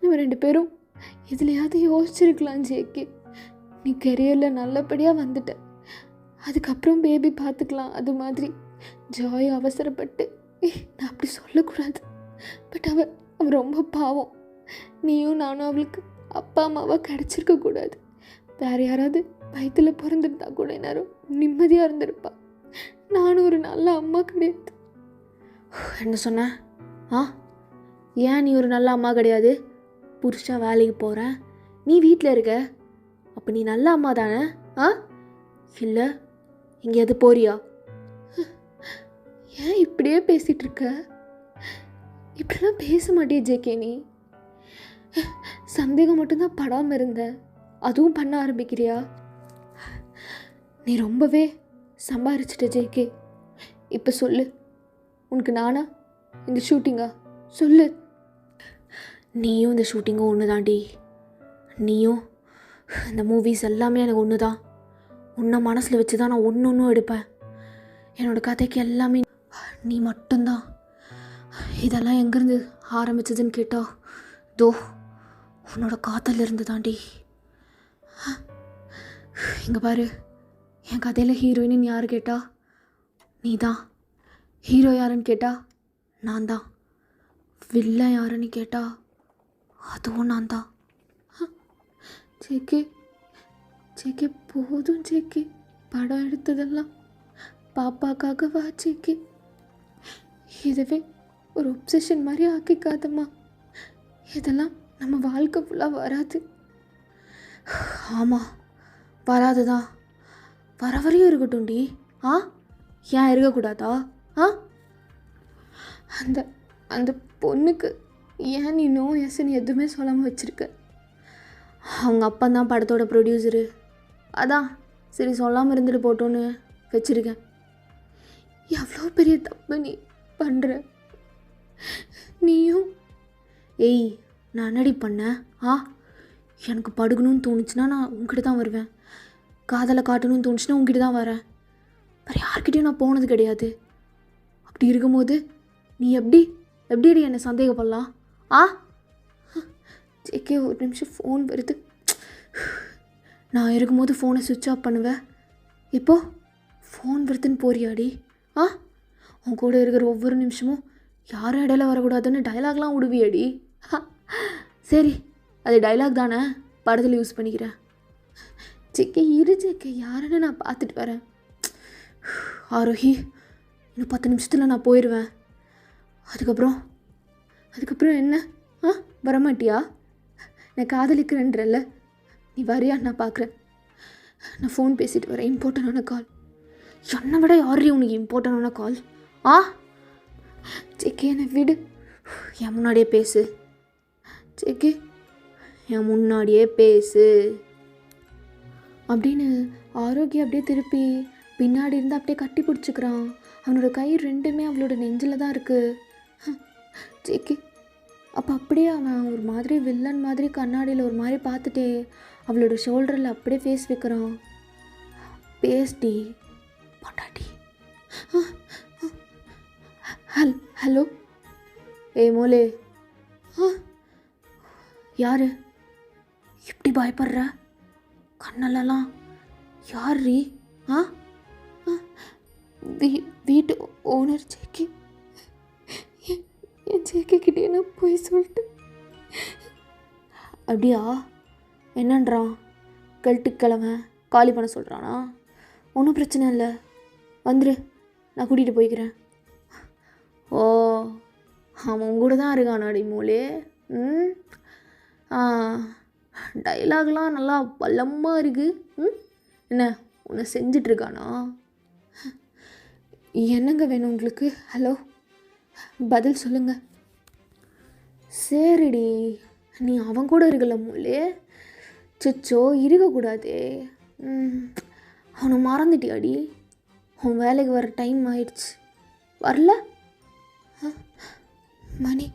A: நம்ம 2 பேரும் எதுலையாவது யோசிச்சிருக்கலாம் ஜேகே. நீ கெரியரில் நல்லபடியாக வந்துட்ட, அதுக்கப்புறம் பேபி பார்த்துக்கலாம். அது மாதிரி ஜாய் அவசரப்பட்டு நான் அப்படி சொல்லக்கூடாது. பட் அவ ரொம்ப பாவம். நீயும் நானும் அவளுக்கு அப்பா அம்மாவாக கிடச்சிருக்க கூடாது. வேறு யாராவது வயிற்றில் பிறந்திருந்தா கூட நேரம் நிம்மதியாக இருந்திருப்பா. நானும் ஒரு நல்ல அம்மா கிடையாது. என்ன சொன்ன? ஏன் நீ ஒரு நல்ல அம்மா கிடையாது? புருஷன் வேலைக்கு போகிறேன், நீ வீட்டில் இருக்க, அப்போ நீ நல்ல அம்மா தானே? இல்லை எங்கேயாவது போறியா? ஏன் இப்படியே பேசிகிட்டு இருக்க? இப்படிலாம் பேச மாட்டியே ஜேகே. நீ சந்தேகம் மட்டும்தான் படாமல் இருந்த, அதுவும் பண்ண ஆரம்பிக்கிறியா? நீ ரொம்பவே சம்பாரிச்சிட்ட ஜேகே. இப்போ சொல்லு, உனக்கு நானா இந்த ஷூட்டிங்கா? சொல்லு. நீயும் இந்த ஷூட்டிங்கும் ஒன்று தாண்டி. நீயும் இந்த மூவிஸ் எல்லாமே எனக்கு ஒன்று தான். உன்னை மனசில் வச்சு தான் நான் ஒன்றும் எடுப்பேன். என்னோடய கதைக்கு எல்லாமே நீ மட்டும்தான். இதெல்லாம் எங்கேருந்து ஆரம்பிச்சதுன்னு கேட்டா, தோ உன்னோட காதல் இருந்து தாண்டி. இங்கே பாரு, என் கதையில் ஹீரோயின்னு யார் கேட்டா நீ தான். ஹீரோ யாருன்னு கேட்டா நான் தான். வில்லன் யாருன்னு கேட்டா அதுவும் நான் தான். ஜேகே ஜேகே போதும் ஜேகே. படம் எடுத்ததெல்லாம் பாப்பாக்காக வா ஜேகே. இதுவே ஒரு ஒப்சஷன் மாதிரி ஆக்கிக்காதம்மா. இதெல்லாம் நம்ம வாழ்க்கை ஃபுல்லாக வராது. ஆமாம், வராது தான். வர வரையும் இருக்கட்டும்டி. ஏன் இருக்கக்கூடாதா? அந்த அந்த பொண்ணுக்கு ஏன் நீ நோ எஸ்ன்னு எதுவுமே சொல்லாமல் வச்சுருக்க? அவங்க அப்பா தான் படத்தோட ப்ரொடியூசரு. அதான் சரி சொல்லாமல் இருந்துட்டு போட்டோன்னு வச்சுருக்கேன். எவ்வளோ பெரிய தப்பு நீ பண்ணுற. நீயும் நான் என்னடி பண்ணேன்? எனக்கு படுக்கணும்னு தோணுச்சுன்னா நான் உங்ககிட்ட தான் வருவேன். காதலை காட்டணும்னு தோணுச்சுன்னா உங்ககிட்ட தான் வரேன். வேறு யார்கிட்டையும் நான் போனது கிடையாது. அப்படி இருக்கும்போது நீ எப்படி என்னை சந்தேகப்படலாம்? ஜேகே ஒரு நிமிஷம் ஃபோன் வருது. நான் இருக்கும்போது ஃபோனை சுவிட்ச் ஆஃப் பண்ணுவேன். இப்போது ஃபோன் வருதுன்னு போறியாடி? உன் கூட இருக்கிற ஒவ்வொரு நிமிஷமும் யாரும் இடையில வரக்கூடாதுன்னு டைலாக்லாம் விடுவியாடி? சரி, அது டைலாக் தானே, படத்தில் யூஸ் பண்ணிக்கிறேன். ஜேகே இரு ஜேகே, யாருன்னு நான் பார்த்துட்டு வரேன். ஆரோஹி, இன்னும் 10 நிமிஷத்தில் நான் போயிடுவேன். அதுக்கப்புறம் என்ன? வரமாட்டியா? நான் காதலிக்கிறேன்றல்ல, நீ வரியா? நான் பார்க்குறேன். நான் ஃபோன் பேசிட்டு வரேன். இம்பார்ட்டண்டான கால். என்னை விட யாரையும் உனக்கு இம்பார்ட்டண்டான கால்? ஜேகே என்னை விடு. என் முன்னாடியே பேசு ஜேகே, என் முன்னாடியே பேசு அப்படின்னு ஆரோக்கியம் அப்படியே திருப்பி பின்னாடி இருந்து அப்படியே கட்டி பிடிச்சிக்கிறான். அவனோட கை ரெண்டுமே அவளோட நெஞ்சில் தான் இருக்குது. ஜேகே அப்போ அப்படியே அவன் ஒரு மாதிரி வில்லன் மாதிரி கண்ணாடியில் ஒரு மாதிரி பார்த்துட்டே அவளோட ஷோல்டரில் அப்படியே ஃபேஸ் வைக்கிறான். பேஸ்டி பொண்டாட்டி. ஹலோ மோலே. யாரு இப்படி பயப்படுற? கண்ணெல்லாம் யார் ரீ? வீட்டு ஓனர் ஜேகே. என் ஜேகே கிட்டே நான் போய் சொல்லிட்டு. அப்படியா? என்னன்றான்? கழட்டுக்கிழமை காலி பண்ண சொல்கிறானா? ஒன்றும் பிரச்சனை இல்லை, வந்துரு, நான் கூட்டிகிட்டு போய்க்கிறேன். ஓ, அவன் கூட தான் இருக்கானாடி மூலே. டைலாக்லாம் நல்லா பலமாக இருக்குது. என்ன உன்னை செஞ்சிட்ருக்கானா? என்னங்க வேணும் உங்களுக்கு? ஹலோ, பதில் சொல்லுங்க. சரிடி, நீ அவன் கூட இருக்கல மூலே. சிச்சோ, இருக்கக்கூடாதே. அவனை மறந்துட்டியாடி? உன் வேலைக்கு வர டைம் ஆயிடுச்சு, வரல? மணி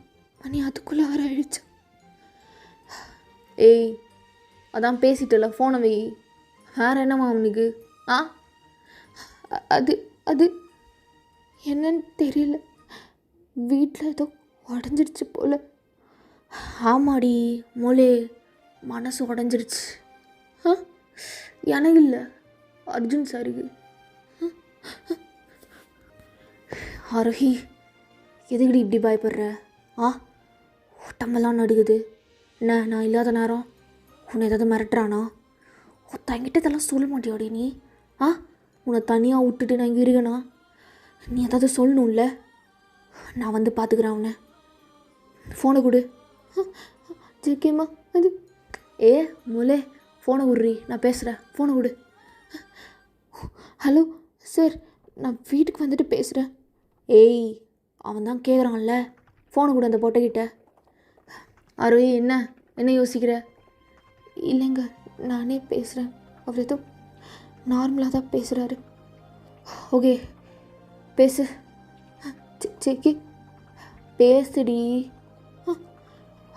A: அதுக்குள்ளே வர ஆயிடுச்சு. அதான் பேசிட்டல, ஃபோனை வை. வேறு என்னம்மா அவனுக்கு? அது என்னன்னு தெரியல, வீட்டில் ஏதோ உடஞ்சிடுச்சு போல். ஆமாடி மோலே, மனசு உடஞ்சிடுச்சு. எனக்கு இல்லை, அர்ஜுன் சாருக்கு. ஆரோஹி, எதுக்கடி இப்படி பயப்படுற? ஆ உடம்பெல்லாம் நடுக்குது. என்ன நான் இல்லாத நேரம் உன்னை ஏதாவது மிரட்டுறானா? தங்கிட்ட இதெல்லாம் சொல்ல மாட்டியாடி நீ? ஆ உன்னை தனியாக விட்டுட்டு நான் இங்கே இருக்கேனா? நீ ஏதாவது சொல்லணும்ல. நான் வந்து பார்த்துக்கிறேன் அவனை. ஃபோனை கொடு. ஜிக்கேம்மா அது மூலே ஃபோனை விட்றி, நான் பேசுகிறேன். ஃபோனை கொடு. ஹலோ சார், நான் வீட்டுக்கு வந்துட்டு பேசுகிறேன். அவன் தான் கேட்குறான்ல, ஃபோனை கொடு அந்த பொட்டைக்கிட்ட. அருவி என்ன யோசிக்கிற? இல்லைங்க, நானே பேசுகிறேன். அவர் ஏதோ நார்மலாக தான் பேசுகிறாரு. ஓகே பேசு. சேக்கி பேசுடி.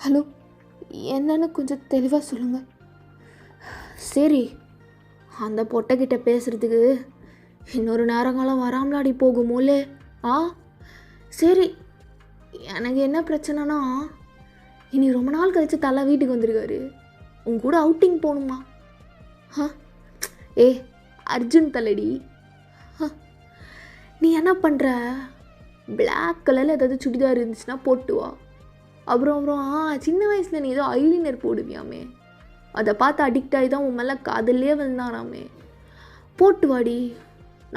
A: ஹலோ, என்னன்னு கொஞ்சம் தெளிவாக சொல்லுங்கள். சரி, அந்த பொட்டைக்கிட்ட பேசுகிறதுக்கு இன்னொரு நேரங்காலம் வராமலாடி போகுமோலே. சரி, எனக்கு என்ன பிரச்சனைனா, இனி ரொம்ப நாள் கழித்து தலை வீட்டுக்கு வந்திருக்காரு. உன் கூட அவுட்டிங் போகணுமா? அர்ஜுன் தலைடி. நீ என்ன பண்ணுற? பிளாக் கலரில் ஏதாவது சுடிதார் இருந்துச்சுன்னா போட்டு வா. அப்புறம் சின்ன வயசில் நீ ஏதோ ஐலைனர் போடுவியாமே, அதை பார்த்து அடிக்ட் ஆகி தான் உன் மேலே காதல்லே வந்தானாமே. போட்டு வாடி,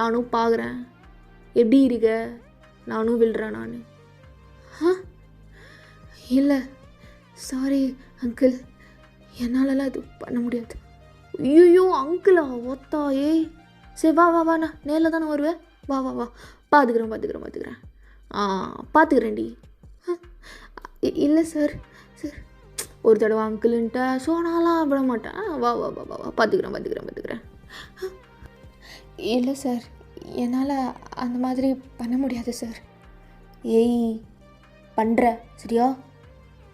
A: நானும் பார்க்குறேன் எப்படி இருக்க. நானும் விழுறேன். நான் இல்லை சாரி அங்கிள், என்னாலலாம் இது பண்ண முடியாது. ஐயோ அங்கிளா ஒத்தா? சரி வா நான் நேரில் தானே வருவேன். வா பார்த்துக்கிறேன். பார்த்துக்கிறேன்டி. இல்லை சார் ஒரு தடவை அங்கிள்ன்ட்ட சோனாலாம் விட மாட்டேன். வா பார்த்துக்கிறேன். இல்லை சார், என்னால் அந்த மாதிரி பண்ண முடியாது சார். பண்ணுற சரியா?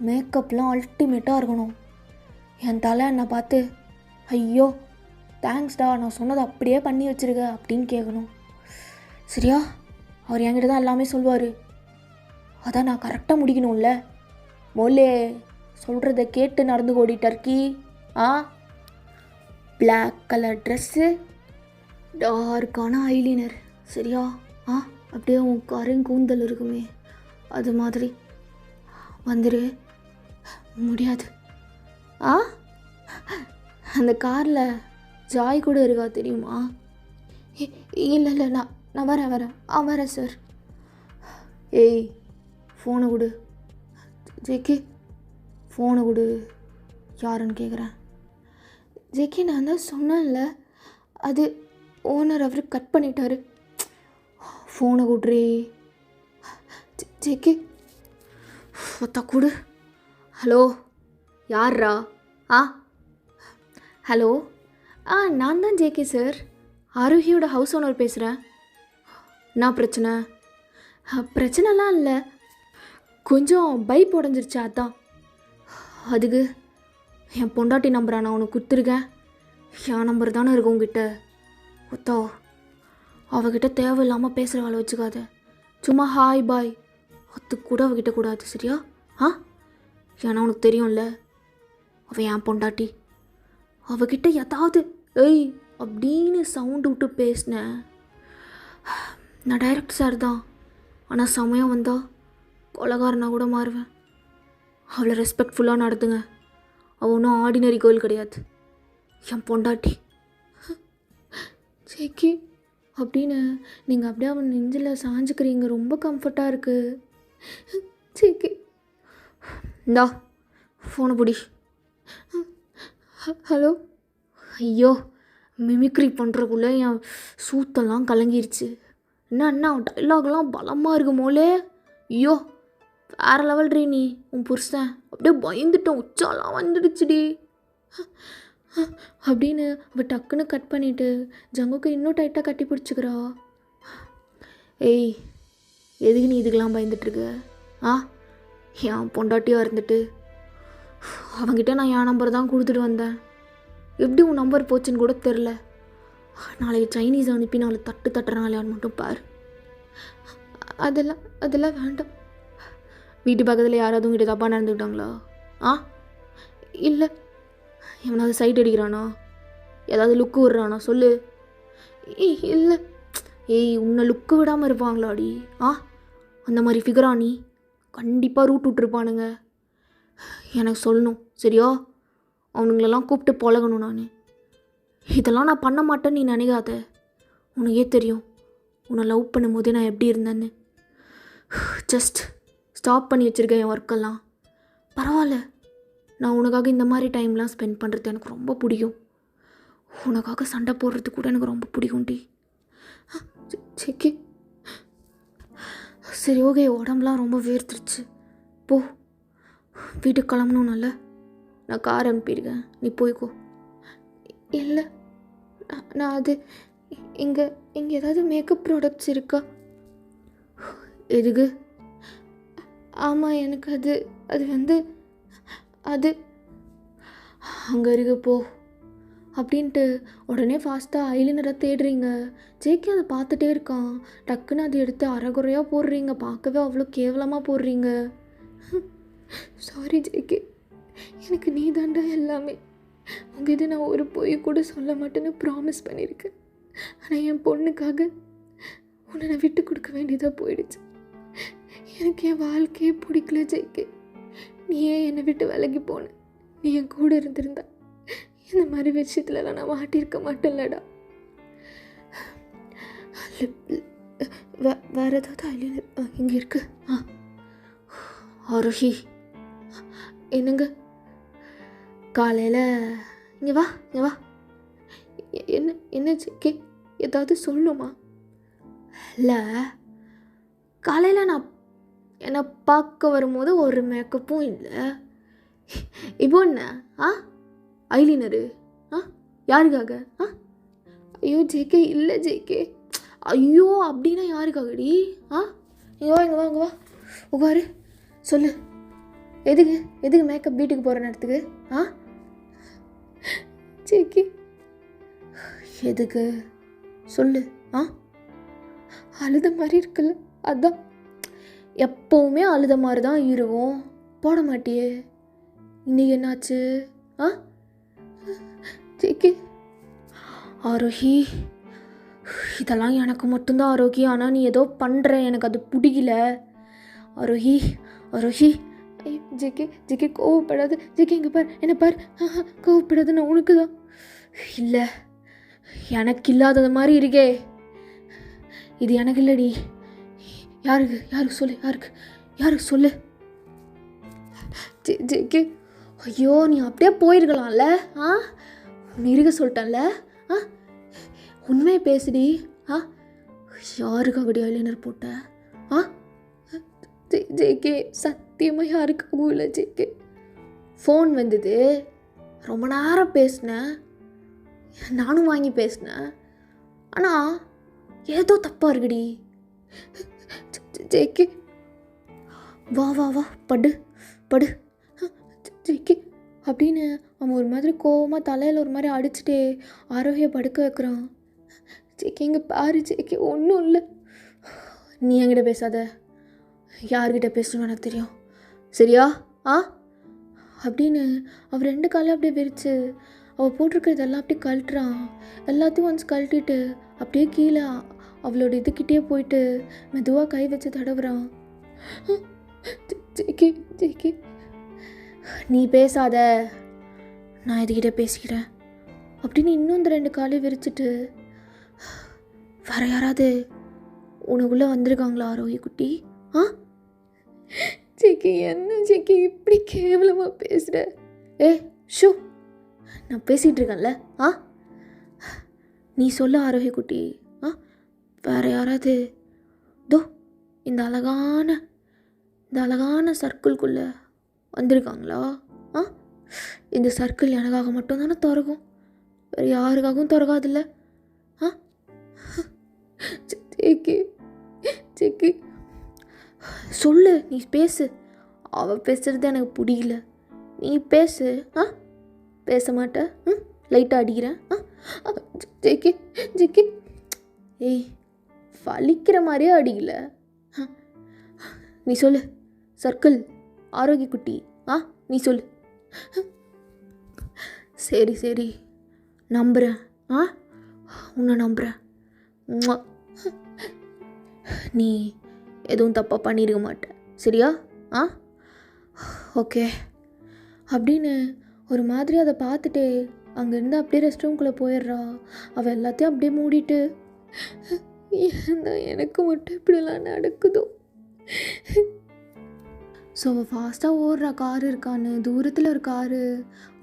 A: மேக்கப்லாம் அல்டிமேட்டாக இருக்கணும். என் தலை என்னை பார்த்து ஐயோ தேங்க்ஸ்டா, நான் சொன்னதை அப்படியே பண்ணி வச்சுருக்க அப்படின்னு கேட்கணும். சரியா? அவர் என்கிட்ட தான் எல்லாமே சொல்லுவார். அதான் நான் கரெக்டாக முடிக்கணும்ல. மோலே சொல்கிறத கேட்டு நடந்து கோடி டர்க்கி. பிளாக் கலர் ட்ரெஸ்ஸு, டார்க்கான ஐலைனர். சரியா? அப்படியே உன் கருங்கூந்தல் இருக்குமே, அது மாதிரி வந்துரு. முடியாது. அந்த காரில் ஜாய் கூட இருக்கா தெரியுமா? இல்லை நான் வரேன். வரேன் சார். ஃபோனை கொடு. ஜேக்கி ஃபோனை கொடு. யாருன்னு கேட்குறேன். ஜேக்கி நான் தான் சொன்னேன்ல, அது ஓனர் அவர் கட் பண்ணிட்டாரு. ஃபோனை கொடுறே. ஜேக்கி ஒத்தா கொடு. ஹலோ யார்ரா? ஹலோ நான் தான் ஜேகே சார், ஆரோஹியோட ஹவுஸ் ஓனர் பேசுகிறேன். என்ன பிரச்சனை? பிரச்சனைலாம் இல்லை, கொஞ்சம் பைப் உடஞ்சிருச்சா, அதான். அதுக்கு என் பொண்டாட்டி நம்பரை நான் உனக்கு கொடுத்துருக்கேன். என் நம்பர் தானே இருக்கு உங்ககிட்ட. ஒத்தா அவகிட்ட தேவையில்லாமல் பேசுகிற வேலை வச்சுக்காத. சும்மா ஹாய் பாய் அது கூட அவகிட்ட கூடாது. சரியா? ஏன்னா உனக்கு தெரியும்ல, அவன் என் பொண்டாட்டி. அவகிட்ட ஏதாவது அப்படின்னு சவுண்டு விட்டு பேசினேன். நான் டைரக்ட் சார் தான், ஆனால் சமயம் வந்தால் கொலகாரனாக கூட மாறுவேன். அவளை ரெஸ்பெக்ட்ஃபுல்லாக நடத்துங்க. அவள் ஒன்றும் ஆர்டினரி கேர்ள் கிடையாது, என் பொண்டாட்டி. சேக்கி அப்படின்னு நீங்கள் அப்படியே அவன் நெஞ்சில் சாஞ்சுக்கிறீங்க, ரொம்ப கம்ஃபர்ட்டாக இருக்குது. சேக்கி இந்தா ஃபோனை பிடி. ஹலோ. ஐயோ மிமிக்ரி பண்ணுறக்குள்ளே என் சூத்தெல்லாம் கலங்கிருச்சு. என்ன டைலாக்லாம் பலமாக இருக்கு மோலே. ஐயோ வேறு லெவல் ரீ நீ. உன் புருஷன் அப்படியே பயந்துட்டோம், உச்சாலாம் வந்துடுச்சுடி அப்படின்னு அவள் டக்குன்னு கட் பண்ணிவிட்டு ஜங்குக்கு இன்னும் டைட்டாக கட்டி பிடிச்சிக்கிறா. எதுக்கு நீ இதுக்கெல்லாம் பயந்துட்டுருக்க? என் பொண்டாட்டியாக இருந்துட்டு அவங்கிட்ட நான் என் நம்பர் தான் கொடுத்துட்டு வந்தேன். எப்படி உன் நம்பர் போச்சுன்னு கூட தெரில. நாளைக்கு சைனீஸ் அனுப்பி நாளை தட்டுறாங்களான்னு மட்டும் பாரு. அதெல்லாம் வேண்டாம். வீட்டு பக்கத்தில் யாராவது உங்ககிட்ட தப்பாக நடந்துக்கிட்டாங்களா? இல்லை. எவனாவது சைட் அடிக்கிறானா? ஏதாவது லுக்கு விடுறானா சொல்லு. இல்லை. உன்னை லுக்கு விடாமல் இருப்பாங்களாடி? அந்த மாதிரி ஃபிகரா நீ? கண்டிப்பாக ரூட் விட்டுருப்பானுங்க. எனக்கு சொல்லணும் சரியா? அவனுங்களெல்லாம் கூப்பிட்டு பழகணும் நான். இதெல்லாம் நான் பண்ண மாட்டேன்னு நீ நினைக்காத. உனக்கே தெரியும் உன்னை லவ் பண்ணும்போதே நான் எப்படி இருந்தேன்னு. ஜஸ்ட் ஸ்டாப் பண்ணி வச்சுருக்கேன் என் ஒர்க்கெல்லாம். பரவாயில்ல, நான் உனக்காக இந்த மாதிரி டைம்லாம் ஸ்பெண்ட் பண்ணுறது எனக்கு ரொம்ப பிடிக்கும். உனக்காக சண்டை போடுறது கூட எனக்கு ரொம்ப பிடிக்கும் டி. செக்கி சரி ஓகே, உடம்புலாம் ரொம்ப வேர்த்துருச்சு. போ, வீட்டுக்கு கிளம்பணும்னால நான் கார் அனுப்பியிருக்கேன், நீ போய்க்கோ. இல்லை, நான் அது இங்கே ஏதாவது மேக்கப் ப்ராடக்ட்ஸ் இருக்கா? எதுக்கு? ஆமாம், எனக்கு அது வந்து அது அங்கே இருக்கு போ அப்படின்ட்டு உடனே ஃபாஸ்ட்டாக ஐலைனரை தேடுறீங்க. ஜேகே அதை பார்த்துட்டே இருக்கான். டக்குன்னு அதை எடுத்து அரைகுறையாக போடுறீங்க. பார்க்கவே அவ்வளோ கேவலமாக போடுறீங்க. சாரி ஜேகே, எனக்கு நீ தாண்டா எல்லாமே. உங்கள் இது நான் ஒரு பொய் கூட சொல்ல மாட்டேன்னு ப்ராமிஸ் பண்ணியிருக்கேன். ஆனால் என் பொண்ணுக்காக உன்னை நான் விட்டு கொடுக்க வேண்டியதாக போயிடுச்சு. எனக்கு என் வாழ்க்கையே பிடிக்கல ஜேகே. நீ ஏன் என்னை விட்டு விலகி போன? நீ என் கூட இருந்திருந்தா இந்த மாதிரி விஷயத்துலலாம் நான் மாட்டியிருக்க மாட்டேன்லடா. வேறு ஏதாவது ஐலைனர் இங்கே இருக்கு? ஆரோஹி, என்னங்க காலையில் இங்கே வா. என்ன ஜேகே, ஏதாவது சொல்லணுமா? இல்லை, காலையில் நான் என்னை பார்க்க வரும்போது ஒரு மேக்கப்பும் இல்லை. இப்போ என்ன ஐலைனரு யாருக்காக? ஐயோ ஜேகே, இல்லை ஜேகே. ஐயோ அப்படின்னா யாருக்காகடி? இங்கே வா உட்காரு, சொல்லு. எதுக்கு மேக்கப் வீட்டுக்கு போகிற நேரத்துக்கு? ஜேகே எதுக்கு சொல்லு. அழுத மாதிரி இருக்குல்ல, அதான். எப்போவுமே அழுத மாதிரி தான் இருக்கும், போட மாட்டியே. இன்னைக்கு என்னாச்சு? ஜேகே ஆரோஹி, இதெல்லாம் எனக்கு மட்டும்தான் ஆரோக்கி. ஆனால் நீ ஏதோ பண்ணுற, எனக்கு அது பிடிக்கல. ஆரோஹி ஐயோ ஜேகே கோவப்படாது. ஜேகே இங்கே பார், என்ன பார். கோவப்படாது, நான் உனக்கு தான். இல்லை, எனக்கு இல்லாதது மாதிரி இருக்கே. இது எனக்கு இல்லடி. யாருக்கு சொல்லு. ஜேகே ஐயோ, நீ அப்படியே போயிருக்கலாம்ல. உன்னை இருக்க சொல்லிட்டேன்ல. உண்மையை பேசுடி. யாருக்காகடி ஐலைனர் போட்ட? ஜேகே சத்தியமாக யாருக்காகவும் இல்லை ஜேகே. ஃபோன் வந்தது, ரொம்ப நேரம் பேசினேன், நானும் வாங்கி பேசினேன். ஆனால் ஏதோ தப்பாக இருக்குடி. ஜேகே வா படு ஜேகே அப்படின்னு அவன் ஒரு மாதிரி கோவமாக தலையில் ஒரு மாதிரி அடிச்சுட்டே ஆரோக்கிய படுக்க வைக்கிறான். ஜேகே இங்கே பாரு ஜேகே, ஒன்றும் இல்லை. நீ என்கிட்ட பேசாத, யார்கிட்ட பேசணும்னு எனக்கு தெரியும் சரியா? அப்படின்னு அவள் 2 காலையும் அப்படியே விரிச்சு அவள் போட்டிருக்கிறதெல்லாம் அப்படியே கழட்டுறான். எல்லாத்தையும் ஒன்ஸ் கழட்டிட்டு அப்படியே கீழே அவளோட இதுக்கிட்டே போயிட்டு மெதுவாக கை வச்சு தடவுறான். ஜேகே நீ பேசாத, நான் இதுகிட்ட பேசிக்கிறேன் அப்படின்னு இன்னும் இந்த 2 காலையும் விரிச்சிட்டு, வேற யாராவது உனக்குள்ளே வந்திருக்காங்களா ஆரோஹி குட்டி? ஜேகே என்ன ஜேகே இப்படி கேவலமாக பேசுகிற? ஷூ, நான் பேசிகிட்டு இருக்கேன்ல. நீ சொல்ல ஆரோஹி குட்டி, வேற யாராவது தோ இந்த அழகான சர்க்கிள்குள்ளே வந்திருக்காங்களா? இந்த சர்க்கிள் எனக்காக மட்டும்தானே திறக்கும், வேறு யாருக்காகவும் திறக்காதில்ல. ஜேகே சொல்லு, நீ பேசு. அவள் பேசுகிறது எனக்கு பிடிக்கல, நீ பேசு. பேச மாட்ட? லைட்டாக அடிக்கிறேன். ஜேகே ஏய், வலிக்கிற மாதிரியே அடிக்கல. நீ சொல்லு, சர்க்கிள் ஆரோக்கிய குட்டி. நீ சொல்லு. சரி நம்புகிறேன். உன்னை நம்புகிறேன். நீ எதுவும் தப்பாக பண்ணியிருக்க மாட்டேன் சரியா? ஆ ஓகே அப்படின்னு ஒரு மாதிரி அதை பார்த்துட்டு அங்கேருந்து அப்படியே ரெஸ்ட் ரூம்குள்ளே போயிடுறா. அவள் எல்லாத்தையும் அப்படியே மூடிட்டு ஏன்னா எனக்கு மட்டும் இப்படிலாம் நடக்குதோ. ஸோ அவள் ஃபாஸ்ட்டாக ஓடுறா காரு இருக்கான்னு. தூரத்தில் ஒரு காரு,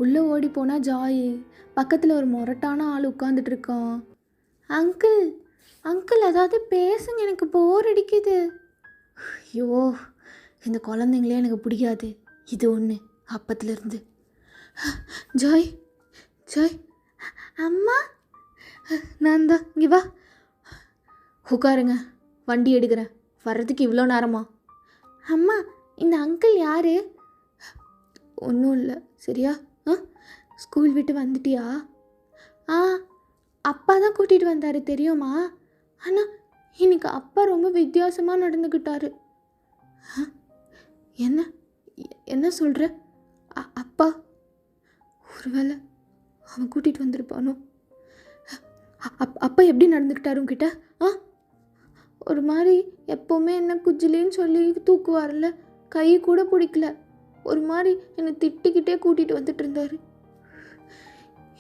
A: உள்ளே ஓடி போனால் ஜாய், பக்கத்தில் ஒரு முரட்டான ஆள் உட்காந்துட்டு இருக்கான். அங்கிள் அங்கிள் அதாவது பேசுங்க, எனக்கு போர் அடிக்குது. ஐயோ இந்த குழந்தைங்களே எனக்கு பிடிக்காது, இது ஒன்று அப்பத்துலேருந்து. ஜாய் ஜாய் அம்மா நான் தான், இங்கே வா உட்காருங்க, வண்டி எடுக்கிறேன். வர்றதுக்கு இவ்வளோ நேரமா? அம்மா இந்த அங்கிள் யார்? ஒன்றும் இல்லை சரியா? ஸ்கூல் விட்டு வந்துட்டியா? அப்பா தான் கூட்டிகிட்டு வந்தார் தெரியுமா? ஆனால் இன்னைக்கு அப்பா ரொம்ப வித்தியாசமாக நடந்துக்கிட்டாரு. என்ன என்ன சொல்கிற? அப்பா ஒருவேளை அவன் கூட்டிகிட்டு வந்திருப்பானோ? அப்பா எப்படி நடந்துக்கிட்டாரு உங்ககிட்ட? ஒரு மாதிரி எப்போவுமே என்ன குஜிலின்னு சொல்லி தூக்குவார்ல, கை கூட பிடிக்கல, ஒரு மாதிரி என்னை திட்டிக்கிட்டே கூட்டிகிட்டு வந்துட்டு இருந்தார்.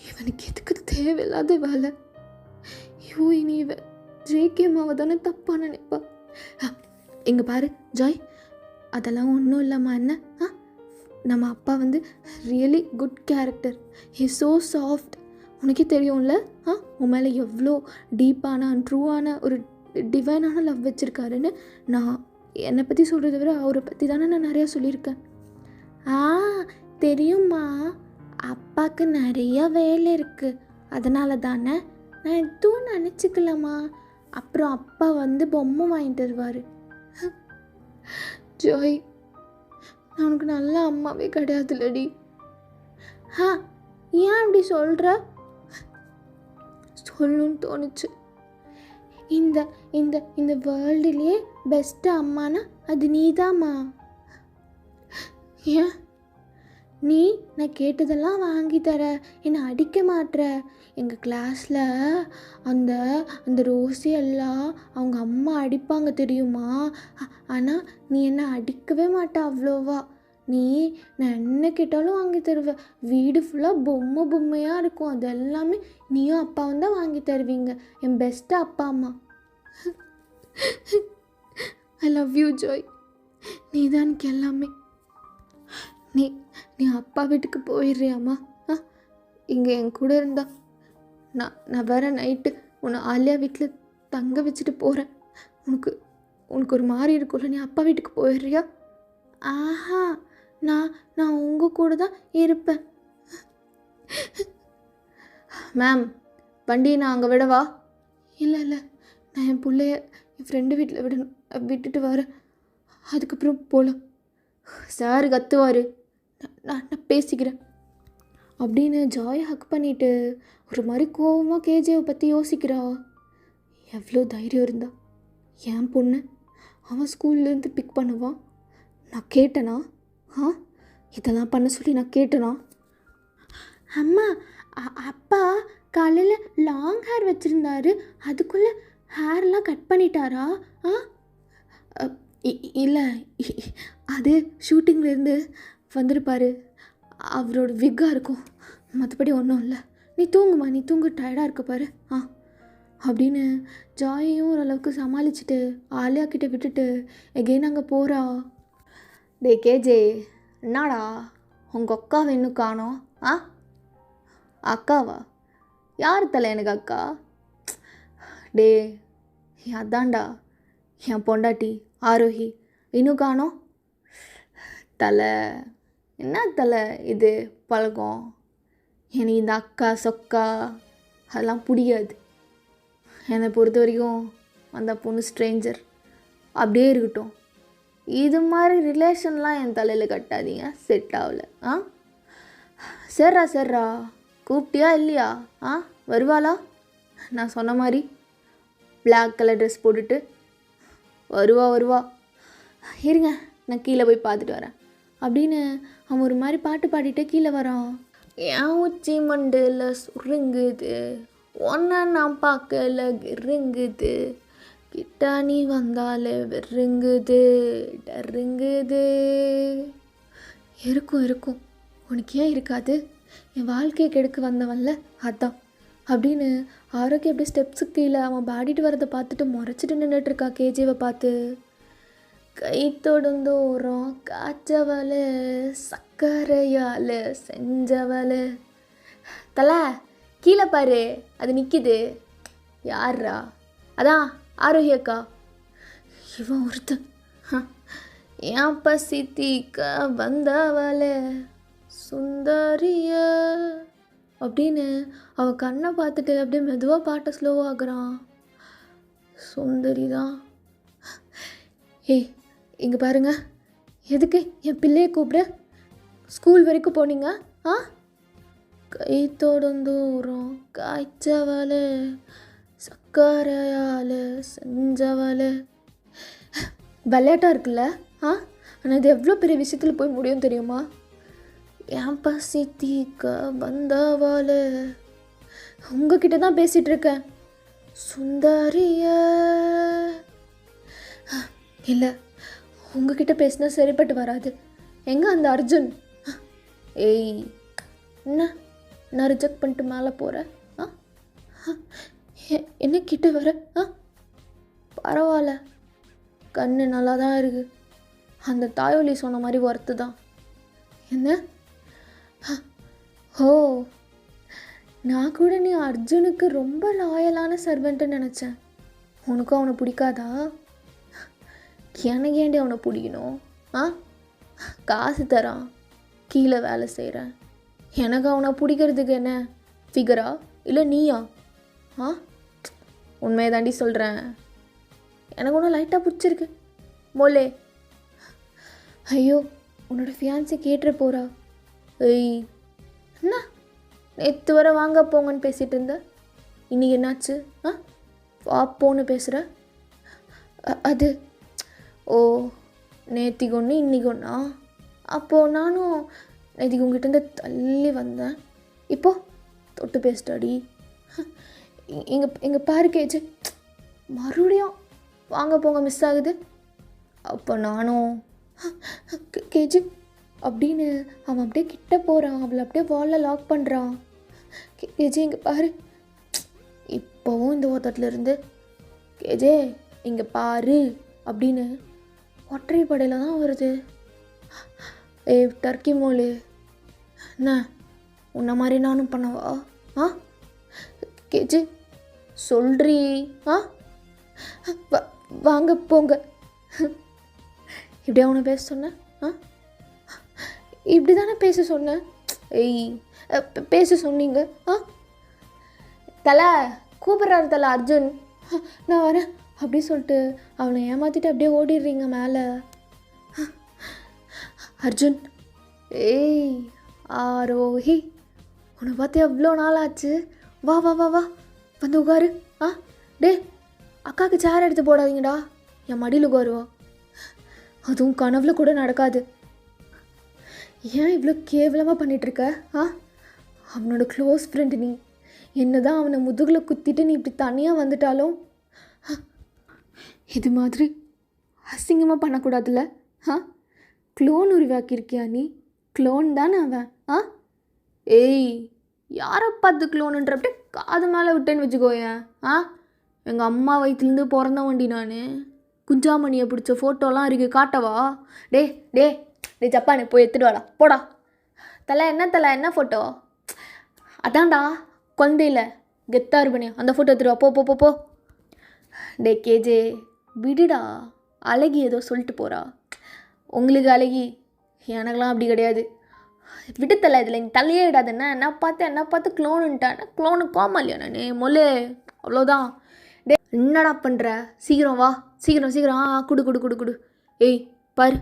A: இவனுக்கு எதுக்கு தேவையில்லாத வேலை? ஐயோ இனி இவன் ஜேகேமாவை தானே தப்பாக நினைப்பா. இங்கே பாரு ஜாய், அதெல்லாம் ஒன்றும் இல்லைம்மா. என்ன நம்ம அப்பா வந்து really good character, he so soft. உனக்கே தெரியும்ல உன் மேலே எவ்வளோ டீப்பான ட்ரூவான ஒரு டிவைனான லவ் வச்சுருக்காருன்னு. நான் என்னை பற்றி சொல்கிறத விட அவரை பற்றி தானே நான் நிறையா சொல்லியிருக்கேன். தெரியுமா, அப்பாவுக்கு நிறைய வேலை இருக்குது, அதனால தானே. நான் எதுவும் நினச்சிக்கலாமா? அப்புறம் அப்பா வந்து பொம்மை வாங்கிட்டு வருவார். ஜோய் நான் உனக்கு நல்ல அம்மாவே கிடையாதுல்லடி. ஏன் அப்படி சொல்கிற? சொல்லணும்னு தோணுச்சு. இந்த இந்த இந்த வேர்ல்டுலேயே பெஸ்ட்டு அம்மானா அது நீதாம்மா. ஏன் நீ நான் கேட்டதெல்லாம் வாங்கி தர, என்னை அடிக்க மாட்ற. எங்கள் கிளாஸில் அந்த அந்த ரோசி எல்லாம் அவங்க அம்மா அடிப்பாங்க தெரியுமா? ஆனால் நீ என்னை அடிக்கவே மாட்டா அவ்வளோவா. நீ நான் என்ன கேட்டாலும் வாங்கி தருவேன். வீடு ஃபுல்லாக பொம்மையாக இருக்கும், அது எல்லாமே நீயும் அப்பாவும் தான் வாங்கி தருவீங்க. என் பெஸ்ட்டு அப்பா அம்மா. ஐ லவ் யூ ஜோய், நீ தான் எனக்கு எல்லாமே. நீ நீ அப்பா வீட்டுக்கு போயிடுறியாம்மா? இங்கே என் கூட இருந்தா நான் வேற நைட்டு உன்னை ஆலியா வீட்டில் தங்க வச்சுட்டு போகிறேன். உனக்கு ஒரு மாதிரி இருக்கும்ல, நீ அப்பா வீட்டுக்கு போயிடுறியா? நான் உங்கள் கூட தான் இருப்பேன். மேம் வண்டியை நான் அங்கே விடவா? இல்லை நான் என் பிள்ளைய என் ஃப்ரெண்டு வீட்டில் விட்டுட்டு வரேன், அதுக்கப்புறம் போகலாம். சார் கத்துவார், நான் பேசிக்கிறேன் அப்படின்னு ஜாயை ஹக் பண்ணிவிட்டு ஒரு மாதிரி கோவமாக கேஜேவை பற்றி யோசிக்கிறா. எவ்வளோ தைரியம் இருந்தா என் பொண்ணு அவன் ஸ்கூல்லேருந்து பிக் பண்ணுவான். நான் கேட்டேனா? இதெல்லாம் பண்ண சொல்லி நான் கேட்டேனா? அம்மா அப்பா காலையில் லாங் ஹேர் வச்சுருந்தாரு, அதுக்குள்ளே ஹேர்லாம் கட் பண்ணிட்டாரா? இல்லை அது ஷூட்டிங்லேருந்து வந்திருப்பார், அவரோட விக்காக இருக்கும், மற்றபடி ஒன்றும் இல்லை. நீ தூங்குமா, நீ தூங்கு, டயர்டாக இருக்க பாரு. அப்படின்னு ஜாயையும் ஓரளவுக்கு சமாளிச்சுட்டு ஆலியா கிட்ட விட்டுட்டு எகெயின் அங்கே போகிறா. டே கேஜே, என்னடா உங்கள் அக்காவை இன்னும் காணோம்? அக்காவா? யார் தலை எனக்கு அக்கா? டே அதான்டா என் பொண்டாட்டி ஆரோஹி, இன்னும் காணோம். தலை என்ன தலை இது பழக்கம்? எனக்கு இந்த அக்கா சொக்கா அதெல்லாம் பிடிக்காது. என்னை பொறுத்த வரைக்கும் அந்த பொண்ணு ஸ்ட்ரேஞ்சர், அப்படியே இருக்கட்டும். இது மாதிரி ரிலேஷன்லாம் என் தலையில் கட்டாதீங்க, செட் ஆகலை. சரிடா கூப்பிட்டியா இல்லையா? வருவாளா? நான் சொன்ன மாதிரி பிளாக் கலர் ட்ரெஸ் போட்டுட்டு வருவா. இருங்க நான் கீழே போய் பார்த்துட்டு வரேன் அப்படின்னு அவன் ஒரு மாதிரி பாட்டு பாடிட்டே கீழே வரான். என் உச்சி மண்டில் சுருங்குது, ஒன்றை நான் பார்க்கல கிருங்குது, கிட்ட நீ வந்தாலே வெறுங்குது டருங்குது. இருக்கும் இருக்கும், உனக்கு ஏன் இருக்காது? என் வாழ்க்கையை கெடுக்க வந்தவன்ல அதான் அப்படின்னு ஆரோக்கியம் அப்படியே ஸ்டெப்ஸுக்கு கீழே அவன் பாடிட்டு வரதை பார்த்துட்டு முறைச்சிட்டு நின்றுட்டுருக்கா கேஜிவை பார்த்து. கை தொடுந்தோறும் காய்ச்சவள சக்கரையால் செஞ்சவள. தலை கீழே பாரு, அது நிற்கிது. யாரா? அதான் ஆரோக்கியக்கா. இவன் ஒருத்தன் என் பசி தீக்க வந்தவள சுந்தரிய அப்படின்னு அவன் கண்ணை பார்த்துட்டு அப்படியே மெதுவாக பாட்டை ஸ்லோவாகிறான். சுந்தரி தான். ஏய் இங்கே பாருங்க, எதுக்கு என் பிள்ளையை கூப்பிட ஸ்கூல் வரைக்கும் போனீங்க? கை தொடர்ந்தோறும் காய்ச்சவள சக்கரையால் செஞ்சவள. விளையாட்டாக இருக்குல்ல? ஆனால் இது எவ்வளோ பெரிய விஷயத்தில் போய் முடியும் தெரியுமா? என் பசி தீக்க வந்தவள. உங்ககிட்ட தான் பேசிகிட்டு இருக்கேன். சுந்தரிய இல்லை, உங்ககிட்ட பேசினா சரிப்பட்டு வராது. எங்கே அந்த அர்ஜுன்? ஏய் என்ன, நான் ரிஜெக்ட் பண்ணிட்டு மேலே போகிறேன்? என்ன கிட்ட வர? பரவாயில்ல, கண்ணு நல்லா தான் இருக்குது. அந்த தாயொலி சொன்ன மாதிரி ஒர்த்து தான். என்ன? ஓ, நான் கூட நீ அர்ஜுனுக்கு ரொம்ப லாயலான சர்வெண்ட்டுன்னு நினச்சேன். உனக்கும் அவனை பிடிக்காதா? எனக்கு ஏண்டி அவனை பிடிக்கணும்? காசு தரான், கீழே வேலை செய்கிறேன். எனக்கு அவனை பிடிக்கிறதுக்கு என்ன ஃபிகரா இல்லை நீயா? உண்மையை தாண்டி சொல்கிறேன், எனக்கு ஒன்றும் லைட்டாக பிடிச்சிருக்கு மோலே. ஐயோ, உன்னோட ஃபியான்ஸை கேட்டுற போகிறா. ஏய் என்ன, நேற்று வர வாங்க போங்கன்னு பேசிகிட்டு இருந்த, இன்றைக்கி என்னாச்சு? வாப்போன்னு பேசுகிற. அது ஓ, நேத்திக்கு ஒன்று இன்னைக்கு ஒன்றா? அப்போது நானும் நேத்திக்கு உங்ககிட்டருந்து தள்ளி வந்தேன், இப்போது தொட்டு பேசிட்டாடி. இங்கே பாரு கேஜி, மறுபடியும் வாங்க போங்க மிஸ் ஆகுது. அப்போ நானும் கேஜி அப்படின்னு அவன் அப்படியே கிட்ட போகிறான், அவளை அப்படியே வாலில் லாக் பண்ணுறான். கேஜி இங்கே பாரு. இப்போவும் இந்த ஓட்டத்துலேருந்து கேஜே இங்கே பாரு அப்படின்னு ஒற்றை படையில் தான் வருது. டர்க்கி மோலு, என்ன உன்ன மாதிரி நானும் பண்ணவா? கேஜி சொல்றி. வாங்க போங்க இப்படி அவனை பேச சொன்னேன்? இப்படி தானே பேச சொன்னேன். ஏய் பேச சொன்னீங்க. தலை கூப்பிட்றாரு தலை அர்ஜுன், நான் வரேன் அப்படி சொல்லிட்டு அவனை ஏமாற்றிட்டு அப்படியே ஓடிடுறீங்க மேலே. அர்ஜுன், ஏய் ஆரோஹி, உன்னை பார்த்து எவ்வளோ நாள் ஆச்சு. வா வா வா வா, வந்து உட்காரு. டே அக்காவுக்கு சேர் எடுத்து போடாதீங்கடா, என் மடியில் உட்காருவா. அதுவும் கனவுல கூட நடக்காது. ஏன் இவ்வளோ கேவலமாக பண்ணிகிட்ருக்க? அவனோட க்ளோஸ் ஃப்ரெண்டு நீ. என்ன தான் அவனை முதுகில் குத்திட்டு நீ இப்படி தனியாக வந்துட்டாலும் இது மாதிரி அசிங்கமாக பண்ணக்கூடாதுல்ல? க்ளோன் உருவாக்கியிருக்கியா நீ? க்ளோன் தானே அவன். ஏய் யாரை பார்த்து க்ளோனுன்றப்ப காது மேலே விட்டேன்னு வச்சுக்கோயேன். எங்கள் அம்மா வயிற்றுலேருந்து பிறந்த வண்டி நான். குஞ்சாமணியை பிடிச்ச ஃபோட்டோலாம் இருக்குது, காட்டவா? டே டே டே ஜப்பானு போய் எடுத்துட்டு வாடா, போடா. தலை என்ன தலை, என்ன ஃபோட்டோ? அதான்டா குழந்தையில் கெத்தாக இருப்பனே, அந்த ஃபோட்டோ எடுத்துருவா. போ போ போ போ. டே கேஜே விடுடா, அழகி ஏதோ சொல்லிட்டு போகிறா. உங்களுக்கு அழகி, எனக்கெலாம் அப்படி கிடையாது. விடுத்தலை, இதில் நீ தலையே இடாதுன்னா என்ன பார்த்து க்ளோனுன்ட்டான். க்ளோனு கோமாலியா நான் மொல்லே, அவ்வளோதான். டே என்னடா பண்ணுற? சீக்கிரம் வா, சீக்கிரம் சீக்கிரம். குடு குடு குடு குடு. ஏய் பாரு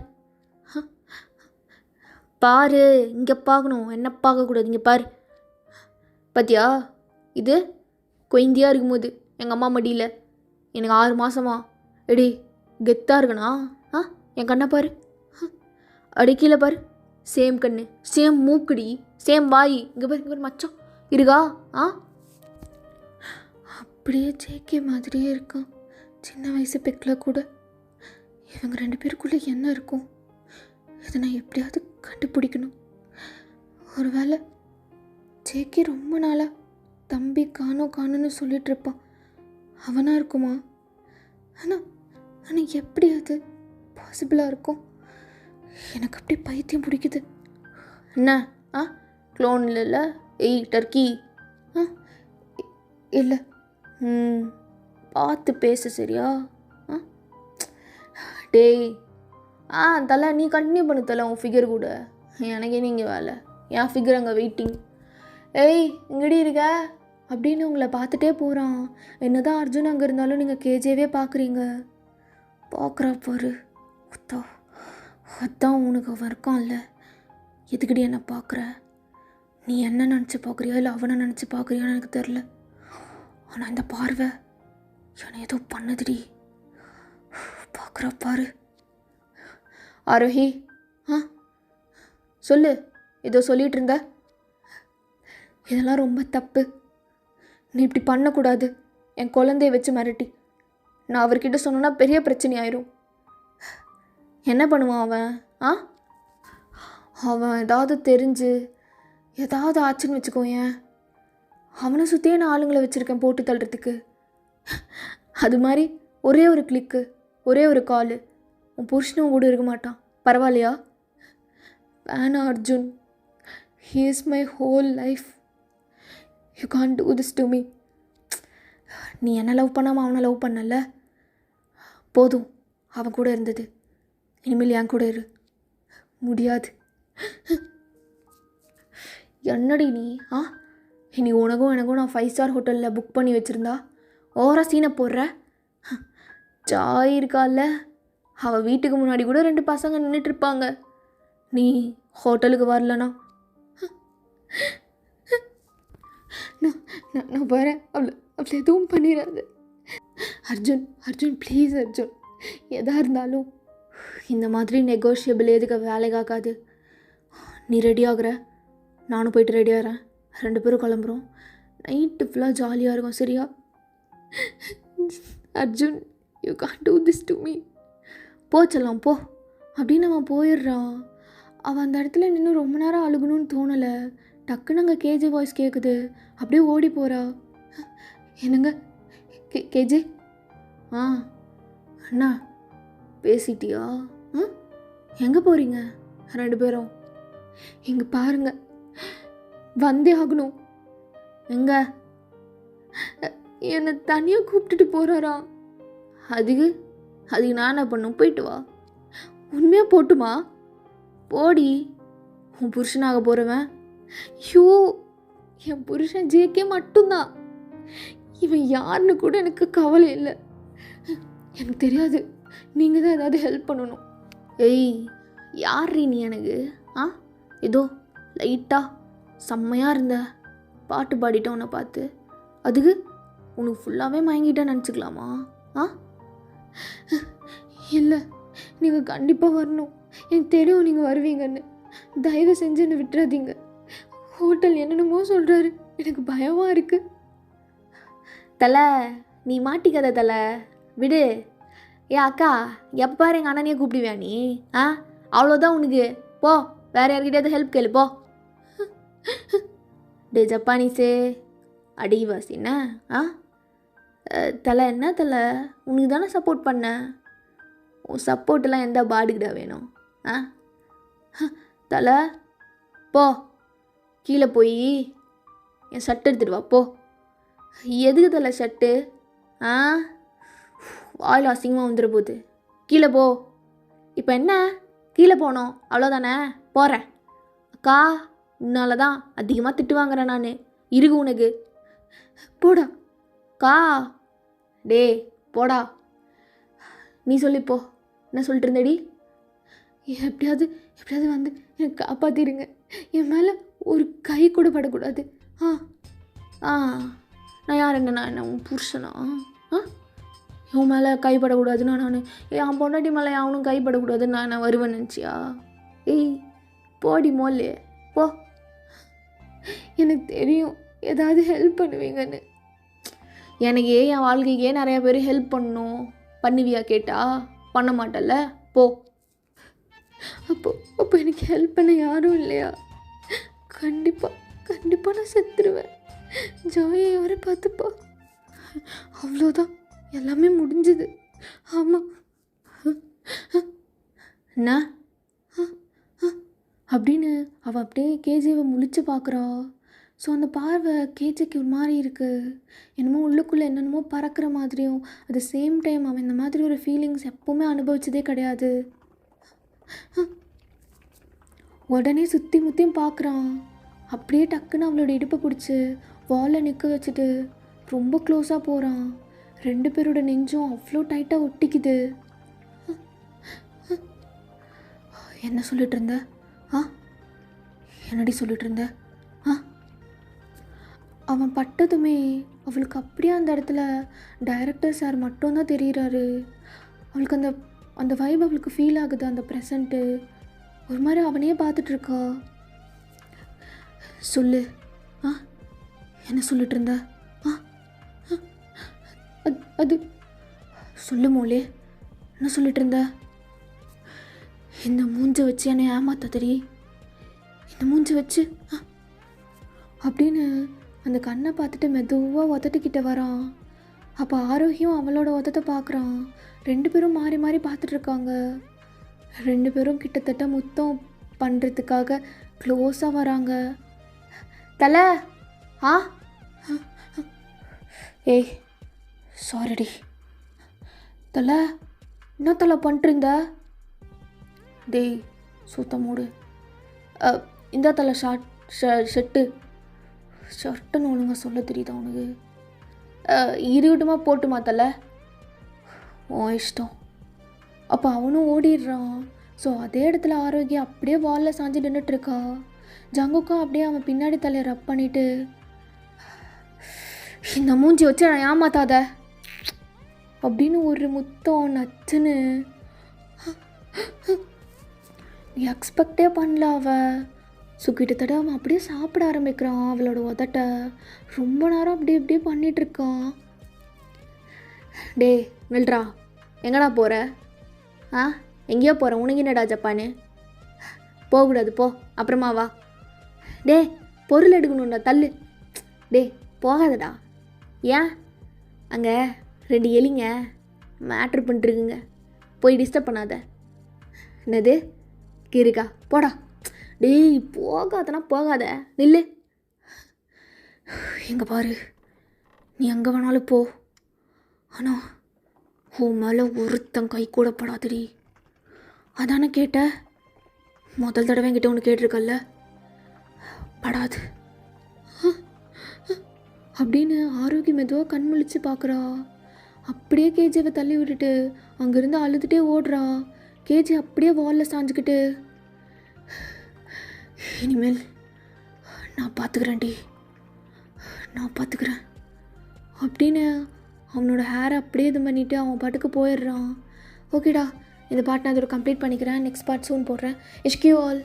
A: பாரு, இங்கே பார்க்கணும், என்ன பார்க்கக்கூடாது. இங்கே பாரு, பார்த்தியா? இது கொய்ந்தியாக இருக்கும்போது எங்கள் அம்மா மடியில் எனக்கு 6 மாதமா. எடி கெத்தாக இருக்கணா? என் கண்ணை பாரு, அடி கீழே பாரு. சேம் கண்ணு, சேம் மூக்குடி, சேம் வாய். இங்கே பாரு, இங்கே பாரு மச்சம் இருக்கா? அப்படியே ஜேகே மாதிரியே இருக்கான். சின்ன வயசு பிக்கில் கூட இவங்க 2 பேருக்குள்ளே என்ன இருக்கும், இதை நான் எப்படியாவது கண்டுபிடிக்கணும். ஒருவேளை ஜேகே ரொம்ப நாளாக தம்பி காணும்னு சொல்லிட்டு இருப்பான், அவனா இருக்குமா? ஆனால் எப்படி அது பாசிபிளாக இருக்கும்? எனக்கு அப்படி பைத்தியம் பிடிக்குது. என்ன க்ளோன் இல்லைல்ல? டர்க்கி இல்லை. பார்த்து பேச சரியா? டேய் தலை நீ கண்டினியூ பண்ணு தலை உன் ஃபிகர் கூட. எனக்கே நீங்கள் வேலை, என் ஃபிகர் அங்கே வெயிட்டிங். இங்கடி இருக்க அப்படின்னு உங்களை பார்த்துட்டே போகிறான். என்னதான் அர்ஜுன் அங்கே இருந்தாலும் நீங்கள் கேஜேவே பார்க்குறீங்க. பார்க்குறா பாரு, அதான் உனக்கு அவன் இருக்கான்ல, எதுக்கடி என்ன பார்க்குற? நீ என்ன நினச்சி பார்க்குறியா இல்லை அவனை நினச்சி பார்க்குறியான்னு எனக்கு தெரில. ஆனால் இந்த பார்வை என்னை ஏதோ பண்ணுதுடி. பார்க்குறா பாரு. ஆரோஹி சொல்லு, ஏதோ சொல்லிகிட்டு இருந்த. இதெல்லாம் ரொம்ப தப்பு. நீ இப்படி பண்ணக்கூடாது. என் குழந்தைய வச்சு மிரட்டி நான் அவர்கிட்ட சொன்னோன்னா பெரிய பிரச்சனை ஆயிரும். என்ன பண்ணுவான் அவன்? அவன் ஏதாவது தெரிஞ்சு ஏதாவது ஆச்சுன்னு வச்சுக்கோயேன், அவனை சுற்றியே நான் ஆளுங்களை வச்சுருக்கேன் போட்டு தள்ளுறதுக்கு. அது மாதிரி ஒரே ஒரு கிளிக்கு, ஒரே ஒரு காலு, உன் புருஷனும் கூட இருக்க மாட்டான். பரவாயில்லையா? வேணாம் Arjun, he is my whole life. You can't do this to me. நீ என்ன லவ் பண்ணாமல் அவனை லவ் பண்ணல, போதும் அவன் கூட இருந்தது. இனிமேல் என் கூட இரு. முடியாது. என்னடி நீ இனி உனக்கும் எனக்கும் நான் 5 ஸ்டார் ஹோட்டலில் புக் பண்ணி வச்சுருந்தா ஓவரா சீனை போடுற. ஜாய் இருக்கால, அவள் வீட்டுக்கு முன்னாடி கூட 2 பசங்க நின்றுட்டுருப்பாங்க. நீ ஹோட்டலுக்கு வரலனா நான் வரேன். அவளை எதுவும் பண்ணிடாது. அர்ஜுன் ப்ளீஸ் அர்ஜுன், எதாக இருந்தாலும் இந்த மாதிரி நெகோஷியபிள் எதுக்கு வேலைக்காகாது. நீ ரெடி ஆகுற, நானும் போயிட்டு ரெடி ஆகிறேன். 2 பேரும் கிளம்புறோம். நைட்டு ஃபுல்லாக ஜாலியாக இருக்கும், சரியா? Arjun, you can't do this to me. போச்சலாம் போ அப்படின்னு அவன் போயிடுறான். அவன் அந்த இடத்துல நின்று ரொம்ப நேரம் அழுகணும்னு தோணலை. டக்குன்னு அங்கே கேஜே வாய்ஸ் கேட்குது. அப்படியே ஓடி போகிறா. என்னங்க கேஜே? அண்ணா பேசிட்டியா? எங்கே போகிறீங்க 2 பேரும்? இங்கே பாருங்க, வந்தே ஆகணும். எங்க? என்னை தனியாக கூப்பிட்டுட்டு போகிறாரா? அதுக்கு நான் என்ன பண்ணும்? போயிட்டு வா. உண்மையாக போட்டுமா? போடி. உன் புருஷனாக போகிறவன். ஐயோ, என் புருஷன் ஜேகே மட்டும்தான். இவன் யாருன்னு கூட எனக்கு கவலை இல்லை. எனக்கு தெரியாது, நீங்கள் தான் ஏதாவது ஹெல்ப் பண்ணணும். யார் நீ எனக்கு? ஏதோ லைட்டாக செம்மையாக இருந்த பாட்டு பாடிட்டேன் உன்னை பார்த்து. அதுக்கு உனக்கு ஃபுல்லாகவே மயங்கிட்டேன்னு நினச்சிக்கலாமா? இல்லை, நீங்கள் கண்டிப்பாக வரணும். எனக்கு தெரியும் நீங்கள் வருவீங்கன்னு. தயவு செஞ்சு என்னை விட்டுறாதீங்க. ஹோட்டல் என்னென்னமோ சொல்கிறாரு, எனக்கு பயமாக இருக்குது. தலை நீ மாட்டிக்காத தலை, விடு. அக்கா எப்போ பாரு எங்கள் அண்ணனையே கூப்பிடுவியா நீ? அவ்வளோதான் உனக்கு. போ, வேறு யார்கிட்டயாவது ஹெல்ப் கேளு போ. டே ஜப்பானீஸே அடிவாசின்ன தலை, என்ன தலை, உனக்கு தானே சப்போர்ட் பண்ண. உன் சப்போர்ட்டெல்லாம் எந்த பாடுகிட்ட வேணும்? தலை போ, கீழே போய் என் ஷர்ட் எடுத்துகிட்டு வா போ. எதுக்கு தலை ஷர்ட்டு? வாயில் அசிங்கமாக வந்துட போகுது. கீழே போ. இப்போ என்ன, கீழே போனோம் அவ்வளோதானே? போகிறேன். அக்கா உன்னால தான் அதிகமாக திட்டு வாங்குறேன் நான். இருக்கு உனக்கு. போடா கா. டே போடா. நீ சொல்லிப்போ, என்ன சொல்லிட்டு இருந்தடி? எப்படியாவது வந்து எனக்கு காப்பாற்றிடுங்க. என் மேலே ஒரு கை கூட படக்கூடாது. நான் யார்? நான் என்ன உன் புருஷனா? இவன் மேலே கைப்படக்கூடாதுன்னா நான் என் பொண்டாட்டி மேலே அவனும் கைப்படக்கூடாதுன்னு நான் வருவேன் நினச்சியா? போடி மோலே போ. எனக்கு தெரியும் ஏதாவது ஹெல்ப் பண்ணுவீங்கன்னு. எனக்கே என் வாழ்க்கைக்கே நிறையா பேர் ஹெல்ப் பண்ணணும். பண்ணுவியா கேட்டா பண்ண மாட்டல்ல, போ. அப்போ அப்போ எனக்கு ஹெல்ப் பண்ண யாரும் இல்லையா? கண்டிப்பாக நான் செத்துருவேன். ஜாயை யாரை பார்த்துப்பா? அவ்வளோதான், எல்லாமே முடிஞ்சுது. ஆமாம். என்ன அப்படின்னு அவள் அப்படியே கேஜியை முழிச்சு பார்க்குறா. ஸோ அந்த பார்வை கேஜிக்கு ஒரு மாதிரி இருக்குது. என்னமோ உள்ளுக்குள்ளே என்னென்னமோ பறக்கிற மாதிரியும், அட் த சேம் டைம் அவன் இந்த மாதிரி ஒரு ஃபீலிங்ஸ் எப்போவுமே அனுபவிச்சதே கிடையாது. உடனே சுற்றி முற்றியும் பார்க்குறான். அப்படியே டக்குன்னு அவளோட இடுப்பை பிடிச்சி வாலில் நிற்க வச்சுட்டு ரொம்ப க்ளோஸாக போகிறான். 2 பேரோட நெஞ்சும் அவ்வளோ டைட்டாக ஒட்டிக்குது. என்ன சொல்லிட்டு இருந்த? என்னடி சொல்லிட்டு இருந்த? அவன் பட்டதுமே அவளுக்கு அப்படியே அந்த இடத்துல டைரக்டர் சார் மட்டும்தான் தெரிகிறாரு. அவளுக்கு அந்த அந்த வைப் அவளுக்கு ஃபீல் ஆகுது. அந்த ப்ரெசண்ட்டு ஒரு மாதிரி அவனையே பார்த்துட்ருக்கா. சொல்லு. என்ன சொல்லிட்டு இருந்த? அது சொல்லு மோளே, என்ன சொல்லிட்டு இருந்த? இந்த மூஞ்சை வச்சு என்னை ஏமாத்த தெரி, இந்த மூஞ்சை வச்சு அப்படின்னு அந்த கண்ணை பார்த்துட்டு மெதுவாக உதட்டுக்கிட்ட வரான். அப்போ ஆரோக்கியம் அவளோட உதத்தை பார்க்குறான். 2 பேரும் மாறி மாறி பார்த்துட்ருக்காங்க. 2 பேரும் கிட்டத்தட்ட முத்தம் பண்ணுறதுக்காக க்ளோஸாக வராங்க. தலை ஏய் சாரிடி தலை, என்ன தலை பண்ணிட்டுருந்த? டேய் சுத்தம் மூடு. இந்த தலை ஷர்ட்டுன்னு ஒழுங்காக சொல்ல தெரியுதா உனக்கு? இருக்கட்டுமா போட்டுமா தலை? உன் இஷ்டம். அப்போ அவனும் ஓடிடுறான். ஸோ அதே இடத்துல ஆரோக்கியம் அப்படியே வாலில் சாஞ்சு நின்றுட்டுருக்கா. ஜங்குக்கும் அப்படியே அவன் பின்னாடி தலையை ரப் பண்ணிவிட்டு, இந்த மூஞ்சி வச்சு நான் ஏமாத்தாத அப்படின்னு ஒரு முத்தம் நச்சுன்னு எக்ஸ்பெக்டே பண்ணல அவள். ஸோ கிட்டத்தட்ட அவன் அப்படியே சாப்பிட ஆரம்பிக்கிறான் அவளோட உதட்ட. ரொம்ப நேரம் அப்படி இப்படி பண்ணிகிட்ருக்கான். டே நில்றா, எங்கடா போகிற? எங்கேயோ போகிறேன், உனக்கு என்னடா ஜப்பானு? போகக்கூடாது, போ, அப்புறமா வா. டே பொருள் எடுக்கணும்டா, தள்ளு. டே போகாதடா. ஏன்? அங்கே 2 எலிங்க மேட்ரு பண்ணிட்டுருக்குங்க, போய் டிஸ்டர்ப் பண்ணாத. என்னது கிருக்கா? போடா. டேய் போகாதனா போகாத, நில்லு. எங்கே பாரு, நீ எங்கே வேணாலும் போ, ஆனால் உன் மேலே ஒருத்தன் கை கூட படாதடி. அதானே கேட்ட? முதல் தடவை என்கிட்ட ஒன்று கேட்டிருக்கல்ல, படாது அப்படின்னு ஆரோக்கியம் மெதுவாக கண் முழிச்சு பார்க்குறா. அப்படியே கேஜியை தள்ளி விட்டுட்டு அங்கேருந்து அழுதுகிட்டே ஓடுறா. கேஜி அப்படியே வாலில் சாஞ்சுக்கிட்டு, இனிமேல் நான் பார்த்துக்கிறேன்டி, நான் பார்த்துக்கிறேன் அப்படின்னு அவனோட ஹேரை அப்படியே இது பண்ணிவிட்டு அவன் பாட்டுக்கு போயிடுறான். ஓகேடா, இந்த பாட்டு நான் அதோட கம்ப்ளீட் பண்ணிக்கிறேன். நெக்ஸ்ட் பார்ட் சூன் போடுறேன். HQ all.